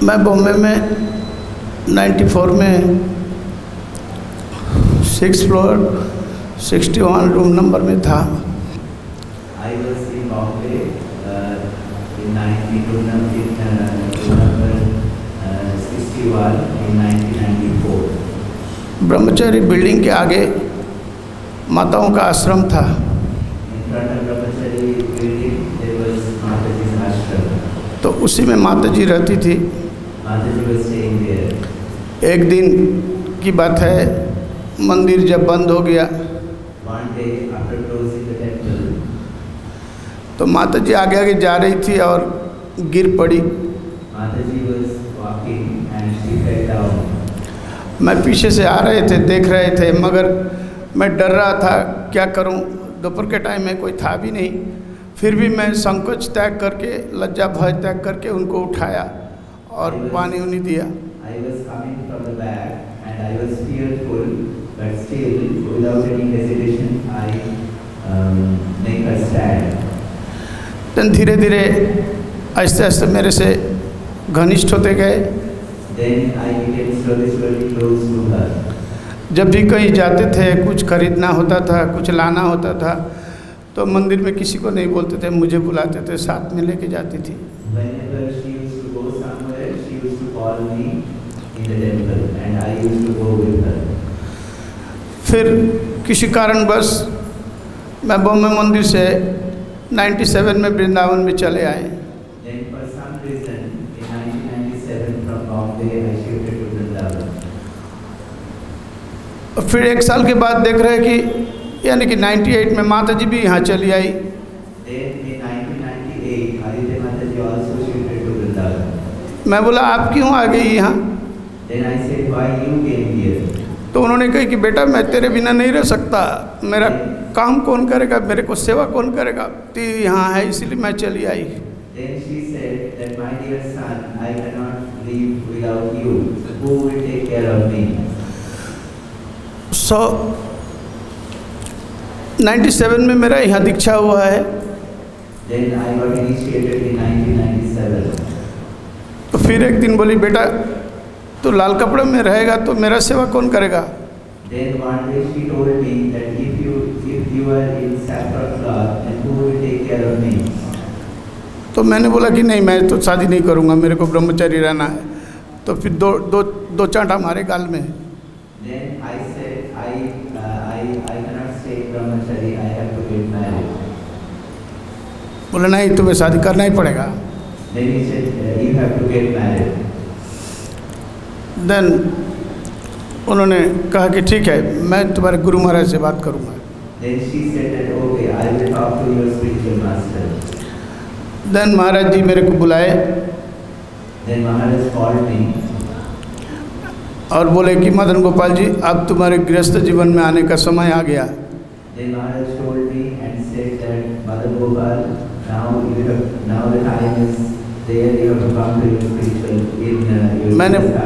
मैं बॉम्बे में 94 में 6th फ्लोर 61 रूम नंबर में था। I was in Bombay in 92 number 60 61 in 1994. Brahmachari building के आगे माताओं का आश्रम था। In front of Brahmachari building, there was Mataji's ashram. तो उसी में माताजी रहती थी। Mataji was staying there. एक दिन की बात है, मंदिर जब बंद हो गया One day, after closing the temple, तो माताजी आगे आगे जा रही थी और गिर पड़ी। Mataji was walking and she fell down. मैं पीछे से आ रहे थे, देख रहे थे, मगर मैं डर रहा था, क्या करूं, दोपहर के टाइम में कोई था भी नहीं। फिर भी मैं संकोच त्याग करके, लज्जा भय त्याग करके उनको उठाया और पानी उन्हीं दिया। I was coming from the back and I was fearful, but still, without any hesitation, I make her stand. then धीरे धीरे आहिस्ते आहिस्ते मेरे से घनिष्ठ होते गए। Then I became slowly close to her. जब भी कहीं जाते थे, कुछ खरीदना होता था, कुछ लाना होता था, तो मंदिर में किसी को नहीं बोलते थे, मुझे बुलाते थे, साथ में लेके जाती थी। Whenever she used to go somewhere, she used to call me in the temple and I used to go with her. फिर किसी कारणवश मैं बॉम्बे मंदिर से 97 में वृंदावन में चले आए। Then for some reason, in 1997 from Bombay, I shifted to Vrindavan. और फिर एक साल के बाद देख रहे कि यानी कि 98 में माताजी भी यहाँ चली आई। Then in 1998, Aditya Mataji also shifted to Vrindavan. मैं बोला आप क्यों आ गई यहाँ? Then I said, why you came here? तो उन्होंने कहा कि बेटा मैं तेरे बिना नहीं रह सकता, मेरा काम कौन करेगा, मेरे को सेवा कौन करेगा, तू यहाँ है इसलिए मैं चली आई। Then she said that my dear son, I cannot live without you. Who will take care of me? 97 में मेरा यहाँ दीक्षा हुआ है। Then I got initiated in 1997. तो फिर एक दिन बोली बेटा तो लाल कपड़े में रहेगा तो मेरा सेवा कौन करेगा? Then one day she told me that if you are in saffron cloth, then who will take care of me? तो मैंने बोला कि नहीं, मैं तो शादी नहीं करूँगा, मेरे को ब्रह्मचारी रहना है। तो फिर दो चांटा मारे गाल में। Then I said I cannot stay brahmachari. I have to get married. बोला नहीं, तुम्हें शादी करना ही पड़ेगा। Then he said you have to get married. Then उन्होंने कहा कि ठीक है, मैं तुम्हारे गुरु महाराज से बात करूँगा। Then she said that okay, I will talk to your spiritual master. Then Maharaj ji मेरे को बुलाए Then Maharaj called me और बोले कि मदन गोपाल जी अब तुम्हारे गृहस्थ जीवन में आने का समय आ गया। Then Maharaj told me and said that Madan Gopal, now the time is there, you have to come to your spiritual in your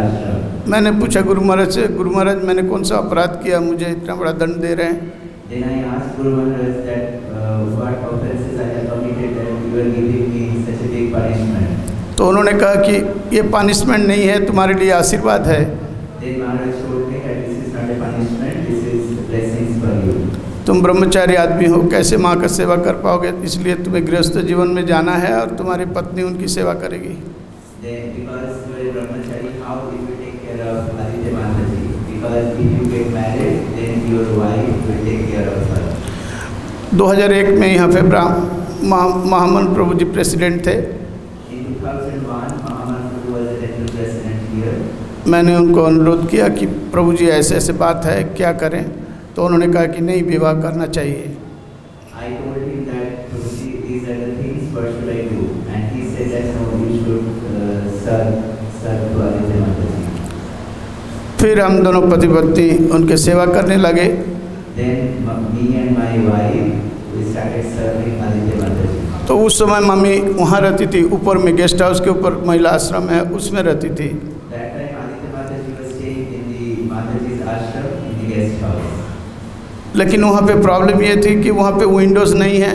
ashram. मैंने पूछा गुरु महाराज से, गुरु महाराज मैंने कौन सा अपराध किया, मुझे इतना बड़ा दंड दे रहे हैं? Then I asked Guru Maharaj that what offenses I have committed that you are giving me such a big punishment. तो उन्होंने कहा कि ये पनिशमेंट नहीं है, तुम्हारे लिए आशीर्वाद है। Then Maharaj told me that this is not a punishment, this is blessings for you. तुम ब्रह्मचारी आदमी हो, कैसे माँ का सेवा कर पाओगे, इसलिए तुम्हें गृहस्थ जीवन में जाना है और तुम्हारी पत्नी उनकी सेवा करेगी। Then because you are a brahmachari, how you will take care of Aditya Mataji? Because if you get married, then your wife will take care of her. 2001 में यहाँ पे महामन प्रभु जी प्रेसिडेंट थे। In 2001, Mahaman Prabhu was the temple president here. मैंने उनको अनुरोध किया कि प्रभु जी ऐसे ऐसे बात है, क्या करें? तो उन्होंने कहा कि नहीं, विवाह करना चाहिए। I told him that Prabhuji, these are the things, what should I do? And he said that no, you should serve to Aditya Mataji. फिर हम दोनों पति पत्नी उनके सेवा करने लगे। Then me and my wife, we started serving Aditya Mataji. तो उस समय मम्मी वहाँ रहती थी, ऊपर में गेस्ट हाउस के ऊपर महिला आश्रम है, उसमें रहती थी। That time Aditya Mataji was staying in the Mataji's ashram in the guest house. लेकिन वहाँ पे प्रॉब्लम ये थी कि वहाँ पे विंडोज़ नहीं है,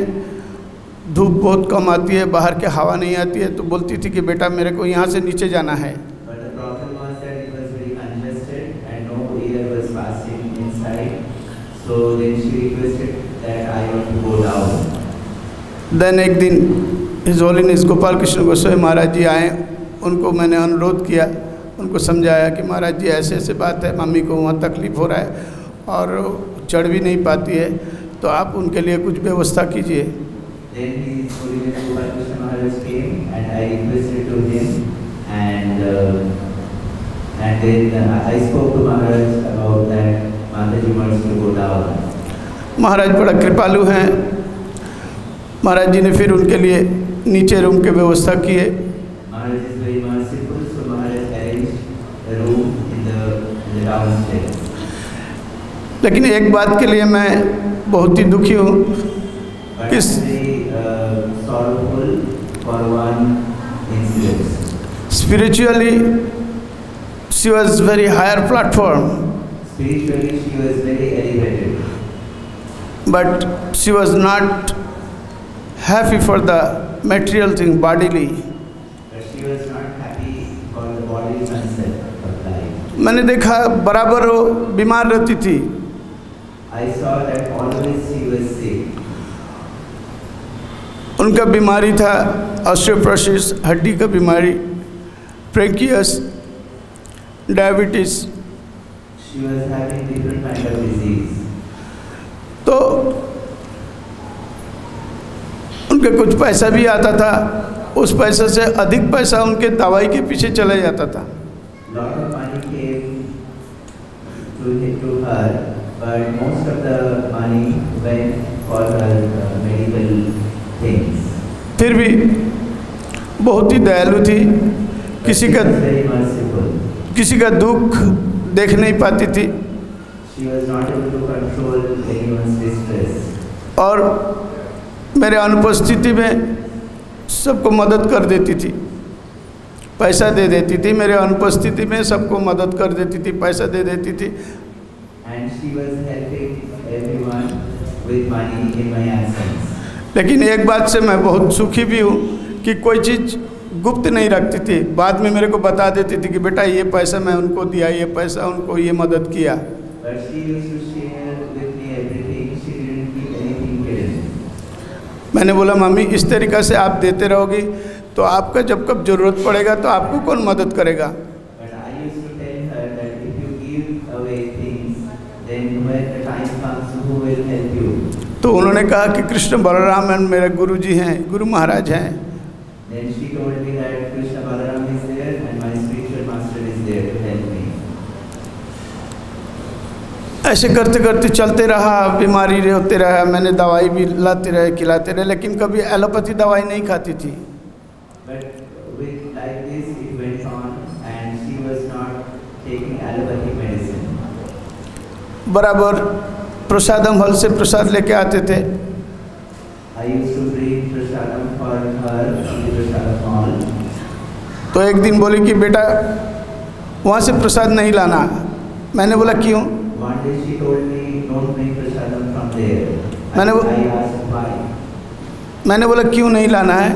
धूप बहुत कम आती है, बाहर के हवा नहीं आती है। तो बोलती थी कि बेटा मेरे को यहाँ से नीचे जाना है। But the problem was that it was very congested and no air was passing inside. So then she requested that I want to go down. Then एक दिन हिज होलीनेस गोपाल कृष्ण गोस्वामी महाराज जी आए, उनको मैंने अनुरोध किया, उनको समझाया कि महाराज जी ऐसे ऐसे बात है, मम्मी को वहाँ तकलीफ़ हो रहा है और चढ़ भी नहीं पाती है, तो आप उनके लिए कुछ व्यवस्था कीजिए। Then his Holiness Gopal Maharaj came and I requested to him and then I spoke to Maharaj about that Mataji wants to go down. महाराज बड़ा कृपालु हैं। महाराज जी ने फिर उनके लिए नीचे रूम की व्यवस्था की है। Maharaj is very merciful, so Maharaj arranged a room in the downstairs. लेकिन एक बात के लिए मैं बहुत ही दुखी हूँ कि spiritually she was very higher platform. Spiritually she was very elevated. But she was not happy for the material thing bodily. But she was not happy for the bodily concept of life. मैंने देखा बराबर वो बीमार रहती थी। I saw that always she was sick. उनका बीमारी था ऑस्टियोपोरोसिस, हड्डी का बीमारी, ब्रेंकियस, diabetes. She was having different kind of disease. तो उनके कुछ पैसा भी आता था, उस पैसे से अधिक पैसा उनके दवाई के पीछे चला जाता था। Lot of money came to her, but most of the money went for her medical things. फिर भी बहुत ही दयालु थी, किसी का दुख देख नहीं पाती थी। She was not able to control anyone's distress. और मेरे अनुपस्थिति में सबको मदद कर देती थी, पैसा दे देती थी। मेरे अनुपस्थिति में सबको मदद कर देती थी, पैसा दे देती थी। And she was helping everyone with money in my absence. लेकिन एक बात से मैं बहुत सुखी भी हूँ कि कोई चीज़ गुप्त नहीं रखती थी, बाद में मेरे को बता देती थी कि बेटा ये पैसा मैं उनको दिया, ये पैसा उनको, ये मदद किया। But she used to share with me everything. She didn't keep anything hidden. मैंने बोला मम्मी इस तरीक़ा से आप देते रहोगी तो आपका जब कब ज़रूरत पड़ेगा तो आपको कौन मदद करेगा। But I used to tell her that if you give away things, then when the time comes, who will help you? तो उन्होंने कहा कि कृष्ण बलराम मेरे गुरु जी हैं, गुरु महाराज हैं। Then she told me that Krishna Balaram is there and my spiritual master is there to help me. ऐसे करते करते चलते रहा, बीमारी होते रहा। मैंने दवाई भी लाते रहे, खिलाते रहे, लेकिन कभी एलोपैथी दवाई नहीं खाती थी। But with like this it went on and she was not taking allopathic medicine. बराबर प्रसादम हल से प्रसाद लेके आते थे। I used to bring prasadam for her from the prasadam hall. तो एक दिन बोली कि बेटा वहाँ से प्रसाद नहीं लाना। मैंने बोला क्यों? One day she told me don't bring prasadam from there. I asked why. मैंने बोला क्यों नहीं लाना है?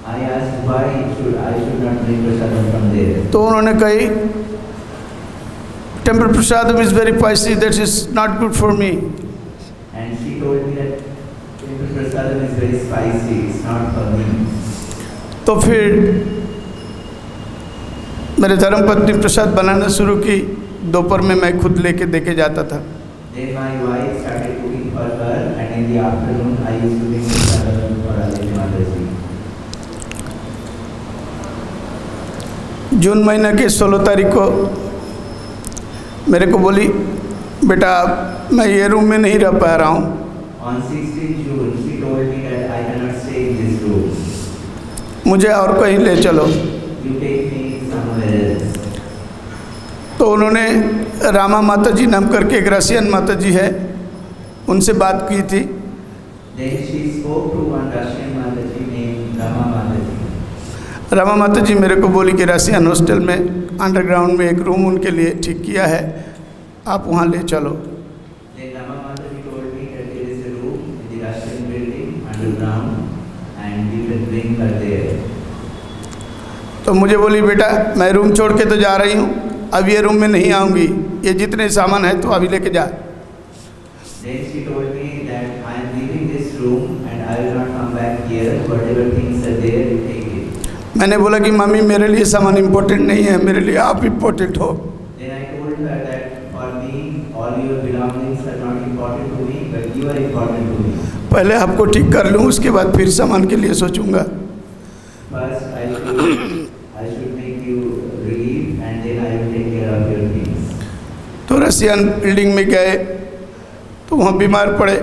I asked why I should not bring prasadam from there. तो उन्होंने कही temple prasadam is very spicy, that is not good for me. And she told me that temple prasadam is very spicy, it's not for me. तो फिर मेरे धर्मपत्नी प्रसाद बनाना शुरू की। दोपहर में मैं खुद लेके देके जाता था। Then my wife started cooking for her and in the afternoon I used to bring prasadam for Aditya Mataji. जून महीने के 16 तारीख को मेरे को बोली बेटा मैं ये रूम में नहीं रह पा रहा हूँ। On 16 June she told me that I cannot stay in this room. मुझे और कहीं ले चलो। You take me somewhere else. तो उन्होंने रामा माताजी नाम करके एक रशियन माताजी है, उनसे बात की थी। Then she spoke to one Russian Mataji named Rama Mataji. Rama माताजी मेरे को बोली कि रशियन हॉस्टल में अंडरग्राउंड में एक रूम उनके लिए ठीक किया है, आप वहाँ ले चलो। Then Rama Mataji told me that there is a room in the Russian building underground and you can bring her there. तो मुझे बोली बेटा मैं रूम छोड़ के तो जा रही हूँ, अब ये रूम में नहीं आऊँगी, ये जितने सामान है तो अभी लेके जा। Then she told me that I am leaving this room and I will not come back here. Whatever things are there, you take it. मैंने बोला कि मम्मी मेरे लिए सामान इम्पोर्टेंट नहीं है, मेरे लिए आप इम्पोर्टेंट हो। Then I told her that for me, all your belongings are not important to me, but you are important to me. पहले आपको ठीक कर लूँ, उसके बाद फिर सामान के लिए सोचूंगा। First, I should make you relieved, and then I will take care of your things. तो रसियन बिल्डिंग में गए तो वहाँ बीमार पड़े।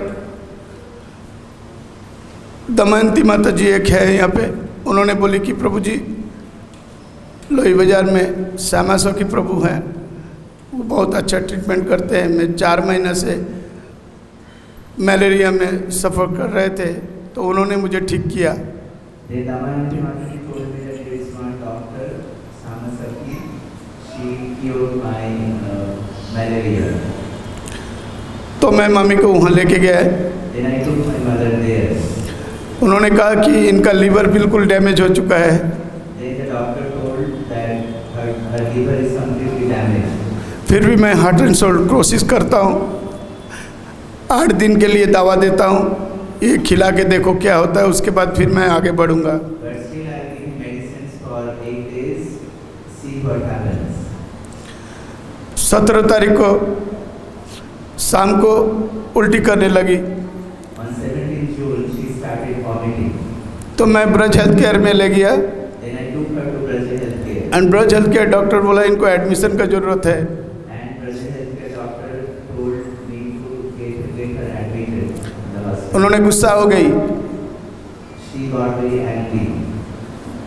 दमयंती माता जी एक है यहाँ पे, उन्होंने बोली कि प्रभु जी लोही बाज़ार में श्यामासो की प्रभु हैं, वो बहुत अच्छा ट्रीटमेंट करते हैं। मैं 4 महीने से मलेरिया में सफ़र कर रहे थे, तो उन्होंने मुझे ठीक किया। तो मैं मम्मी को वहाँ लेके गया। उन्होंने कहा कि इनका लीवर बिल्कुल डैमेज हो चुका है। फिर भी मैं हार्ट एंड सोल कोशिश करता हूँ, 8 दिन के लिए दवा देता हूँ, ये खिला के देखो क्या होता है, उसके बाद फिर मैं आगे बढ़ूँगा। 17 तारीख को शाम को उल्टी करने लगी, तो मैं ब्रज हेल्थ केयर में ले गया। And Braj health care doctor बोला इनको एडमिशन का ज़रूरत है। उन्होंने गुस्सा हो गई,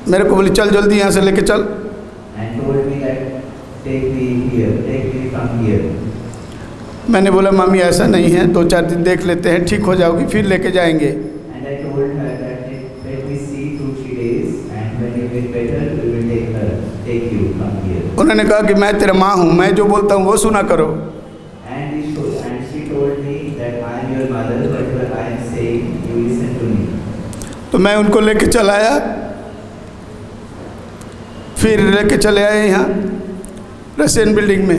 मेरे को बोली चल जल्दी यहाँ से लेके चल। मैंने बोला मम्मी ऐसा नहीं है, 2-4 दिन देख लेते हैं, ठीक हो जाओगी फिर लेके जाएंगे। उन्होंने कहा कि मैं तेरा माँ हूँ, मैं जो बोलता हूँ वो सुना करो। तो मैं उनको लेके चला आया, फिर लेके चले आए यहाँ रशियन बिल्डिंग में।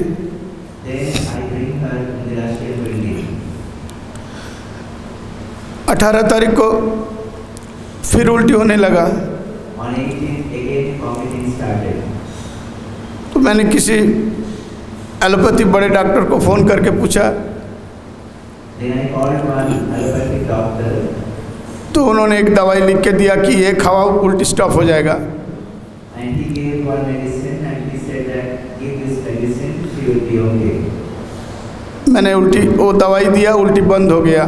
18 तारीख को फिर उल्टी होने लगा। तो मैंने किसी एलोपैथी बड़े डॉक्टर को फ़ोन करके पूछा, तो उन्होंने एक दवाई लिख के दिया कि ये खाओ उल्टी स्टॉप हो जाएगा। मैंने उल्टी वो दवाई दिया, उल्टी बंद हो गया।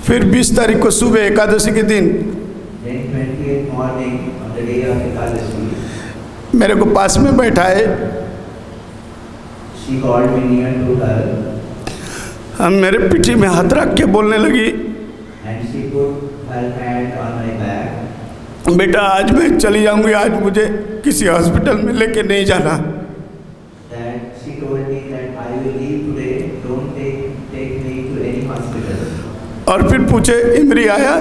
फिर 20 तारीख को सुबह एकादशी के दिन मेरे को पास में बैठाए, हम मेरे पीठी में हाथ रख के बोलने लगी, बेटा आज मैं चली जाऊंगी, आज मुझे किसी हॉस्पिटल में लेके नहीं जाना। और फिर पूछे इमरी आया,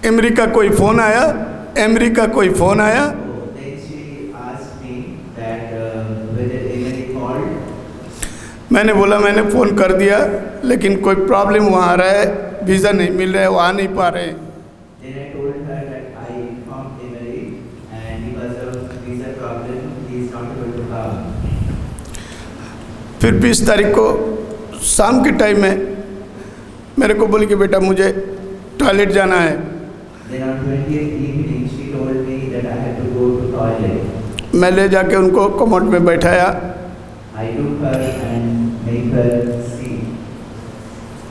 इमरी का कोई फ़ोन आया, एमरी का कोई फ़ोन आया। मैंने बोला मैंने फ़ोन कर दिया, लेकिन कोई प्रॉब्लम वहाँ आ रहा है, वीज़ा नहीं मिल रहा है, वो आ नहीं पा रहे। फिर 20 तारीख को शाम के टाइम में मेरे को बोली कि बेटा मुझे टॉयलेट जाना है। मैं ले जाके उनको कमोड में बैठाया,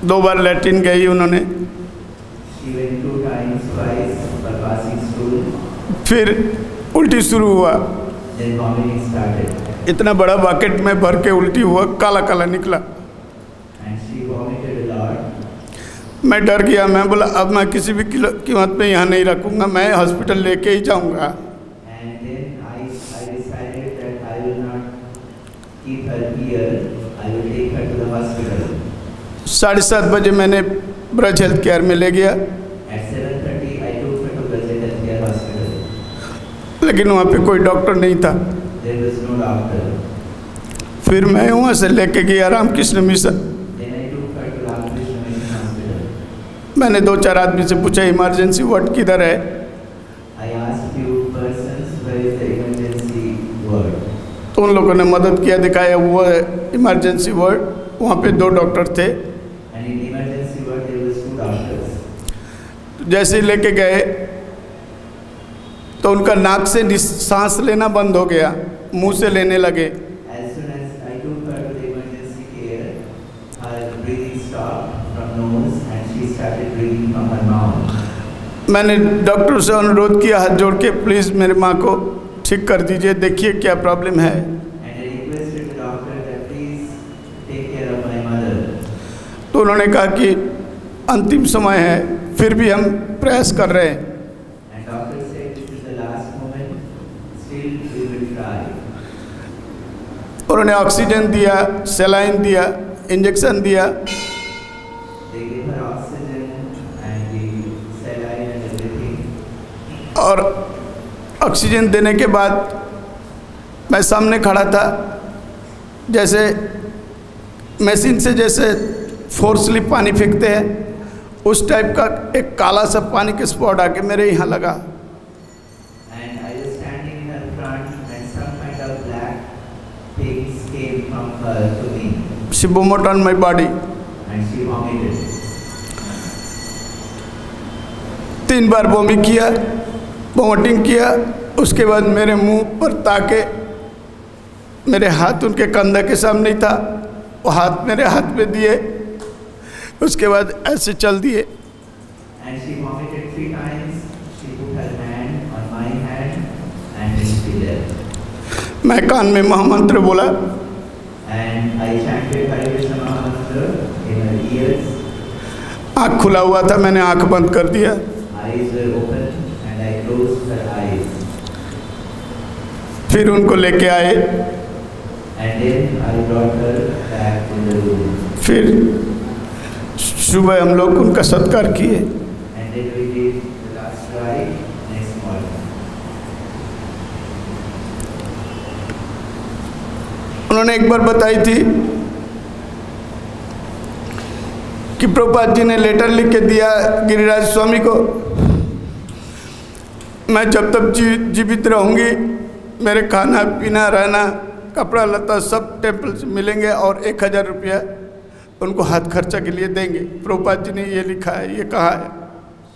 2 बार लैट्रिन गई उन्होंने। फिर उल्टी शुरू हुआ, इतना बड़ा बकेट में भर के उल्टी हुआ, काला काला निकला। मैं डर गया, मैं बोला अब मैं किसी भी कीमत पे यहाँ नहीं रखूँगा, मैं हॉस्पिटल लेके ही जाऊँगा। 7:30 बजे मैंने ब्रज हेल्थ केयर में ले गया, लेकिन वहाँ पे कोई डॉक्टर नहीं था। फिर मैं वहाँ से लेके गया रामकृष्ण मिशन। मैंने 2-4 आदमी से पूछा इमरजेंसी वार्ड किधर है। I asked few persons where is the emergency ward. तो उन लोगों ने मदद किया, दिखाया वो इमरजेंसी वार्ड, वहाँ पे 2 डॉक्टर थे। And in emergency ward there was 2 doctors. जैसे ही लेके गए तो उनका नाक से सांस लेना बंद हो गया, मुंह से लेने लगे। As soon as I took her to the emergency care, her breathing stopped from nose and she started breathing from her mouth. मैंने डॉक्टर से अनुरोध किया हाथ जोड़ के, प्लीज़ मेरी माँ को ठीक कर दीजिए, देखिए क्या प्रॉब्लम है। And I requested the doctor that please take care of my mother. तो उन्होंने कहा कि अंतिम समय है, फिर भी हम प्रयास कर रहे हैं। And doctor said this is the last moment, still we will try. उन्होंने ऑक्सीजन दिया, सलाइन दिया, इंजेक्शन दिया। They gave her oxygen and the saline and everything. और ऑक्सीजन देने के बाद मैं सामने खड़ा था, जैसे मशीन से जैसे फोर्सली पानी फेंकते हैं उस टाइप का एक काला सा पानी के स्पॉट आके मेरे यहाँ लगा। And I was standing in her front and some kind of black things came from her to me. She vomited on my body. And she vomited. 3 bar vomit किया, वॉमिटिंग किया। उसके बाद मेरे मुंह पर ताके, मेरे हाथ उनके कंधे के सामने ही था, वो हाथ मेरे हाथ पे दिए, उसके बाद ऐसे चल दिए। And she vomited 3 times. She put her hand on my hand and then she left. मैं कान में महामंत्र बोला। And I chanted Hare Krishna Mahamantra in her ears. आँख खुला हुआ था, मैंने आँख बंद कर दिया। Eyes were open and I closed her eyes. फिर उनको लेके आए। And then I brought her back to the room. फिर सुबह हम लोग उनका सत्कार किए। And then we did the last rite next morning. उन्होंने एक बार बताई थी कि प्रभुपाद जी ने लेटर लिख के दिया गिरिराज स्वामी को, मैं जब तक जीवित रहूंगी मेरे खाना पीना रहना कपड़ा लता सब टेम्पल से मिलेंगे और 1000 रुपया उनको हाथ खर्चा के लिए देंगे। प्रभुपाद जी ने ये लिखा है, ये कहा है।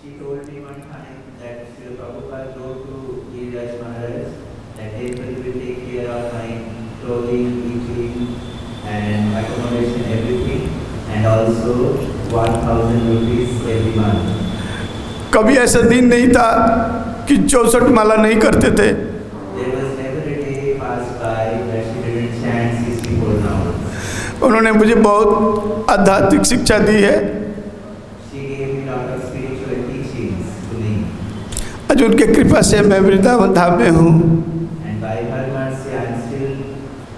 She told me one time that Srila Prabhupada wrote to Giriraj Maharaj that temple will take care of my clothing, eating and accommodation, everything, and also 1000 rupees every month. कभी ऐसा दिन नहीं था कि 64 माला नहीं करते थे। There was never a day passed by that she didn't chant 64 rounds. उन्होंने मुझे बहुत आध्यात्मिक शिक्षा दी है। She gave me lot of spiritual teachings to me. आज उनके कृपा से मैं वृंदावन धाम में हूँ। And by her mercy I am still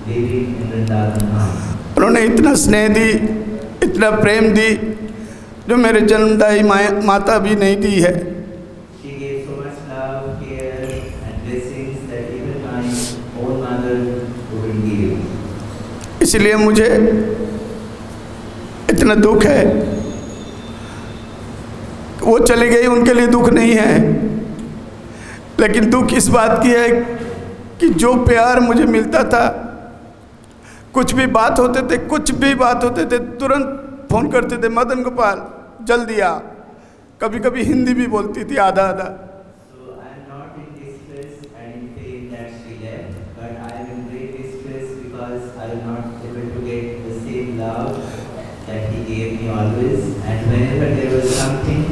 living in Vrindavan धाम. उन्होंने इतना स्नेह दी, इतना प्रेम दी जो मेरे जन्मदायी माता भी नहीं दी है। She gave so much love, care and blessings that even my own mother couldn't give. इसलिए मुझे इतना दुख है। वो चले गए, उनके लिए दुख नहीं है, लेकिन दुख इस बात की है कि जो प्यार मुझे मिलता था, कुछ भी बात होते थे, कुछ भी बात होते थे, तुरंत फोन करते थे, मदन गोपाल जल्दी आ। कभी कभी हिंदी भी बोलती थी आधा आधा। So I am not in distress and in pain that she left, but I am in great distress because I am not able to get the same love that he gave me always. And whenever there was something,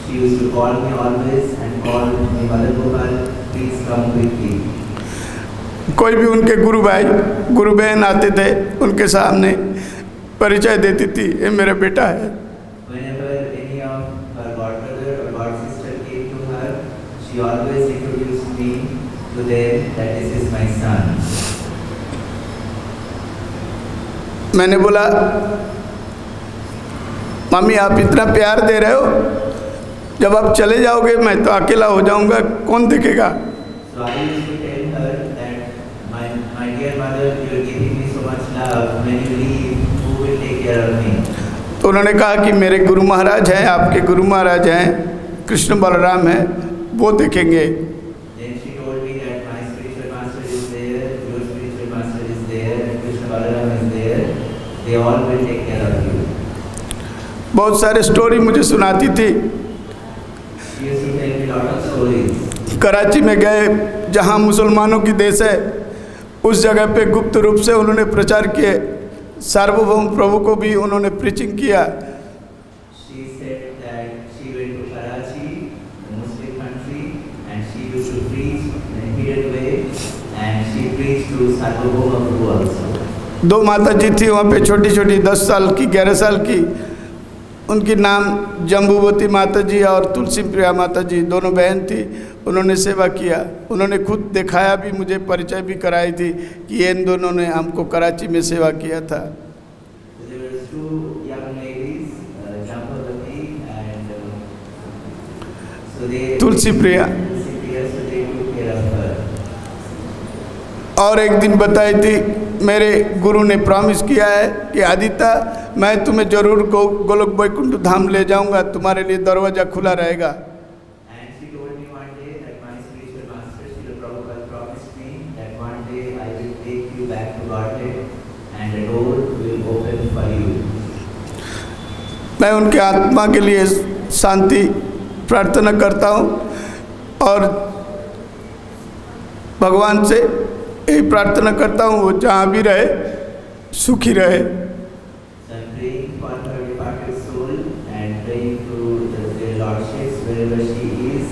she used to call me always and call me, Mother Gopal, please come quickly. कोई भी उनके गुरु भाई गुरु बहन आते थे, उनके सामने परिचय देती थी, ये मेरा बेटा है। Whenever any of her godbrother or godsister came to her, she always introduced me to them that this is my son. मैंने बोला, मम्मी आप इतना प्यार दे रहे हो, जब आप चले जाओगे मैं तो अकेला हो जाऊंगा, कौन देखेगा? So I used to tell her that my dear mother, you are giving me so much love. When you leave, who will take care of me? तो तो उन्होंने कहा कि मेरे गुरु महाराज हैं, आपके गुरु महाराज हैं, कृष्ण बलराम हैं, वो देखेंगे। Then she told me that my spiritual master is there, your spiritual master is there, and Krishna Balaram is there. They all will take care of you. बहुत सारे स्टोरी मुझे सुनाती थी। She used to tell me lot of stories. Karachi में गए जहाँ मुसलमानों की देश है, उस जगह पे गुप्त रूप से उन्होंने प्रचार किए। सार्वभौम प्रभु को भी उन्होंने प्रीचिंग किया। She said that she went to Karachi, a Muslim country, and she used to preach in a hidden way, and she preached to Sarvabhauma Prabhu also. दो माता जी थी वहाँ पे, छोटी छोटी, 10 साल की, 11 साल की। उनकी नाम जम्बूवती माता जी और तुलसी प्रिया माता जी, दोनों बहन थी। उन्होंने सेवा किया। उन्होंने खुद दिखाया भी, मुझे परिचय भी कराई थी कि इन दोनों ने हमको कराची में सेवा किया था। There were two young ladies, Jambavati and so they Tulsi Priya. so they took care of her. और एक दिन बताई थी, मेरे गुरु ने प्रॉमिस किया है कि आदित्य, मैं तुम्हें जरूर गोलोक वैकुंठ धाम ले जाऊंगा, तुम्हारे लिए दरवाजा खुला रहेगा। And she told me one day that my spiritual master, Srila Prabhupada, promised me that one day I will take you back to Godhead and the door will open for you. मैं उनके आत्मा के लिए शांति प्रार्थना करता हूँ और भगवान से यही प्रार्थना करता हूँ, वो जहाँ भी रहे सुखी रहे। So I'm praying for her departed soul and praying to the Lordships wherever she is,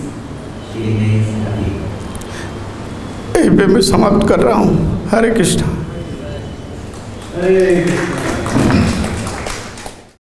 she remains happy. यहीं पे मैं समाप्त कर रहा हूँ। हरे कृष्ण। हरे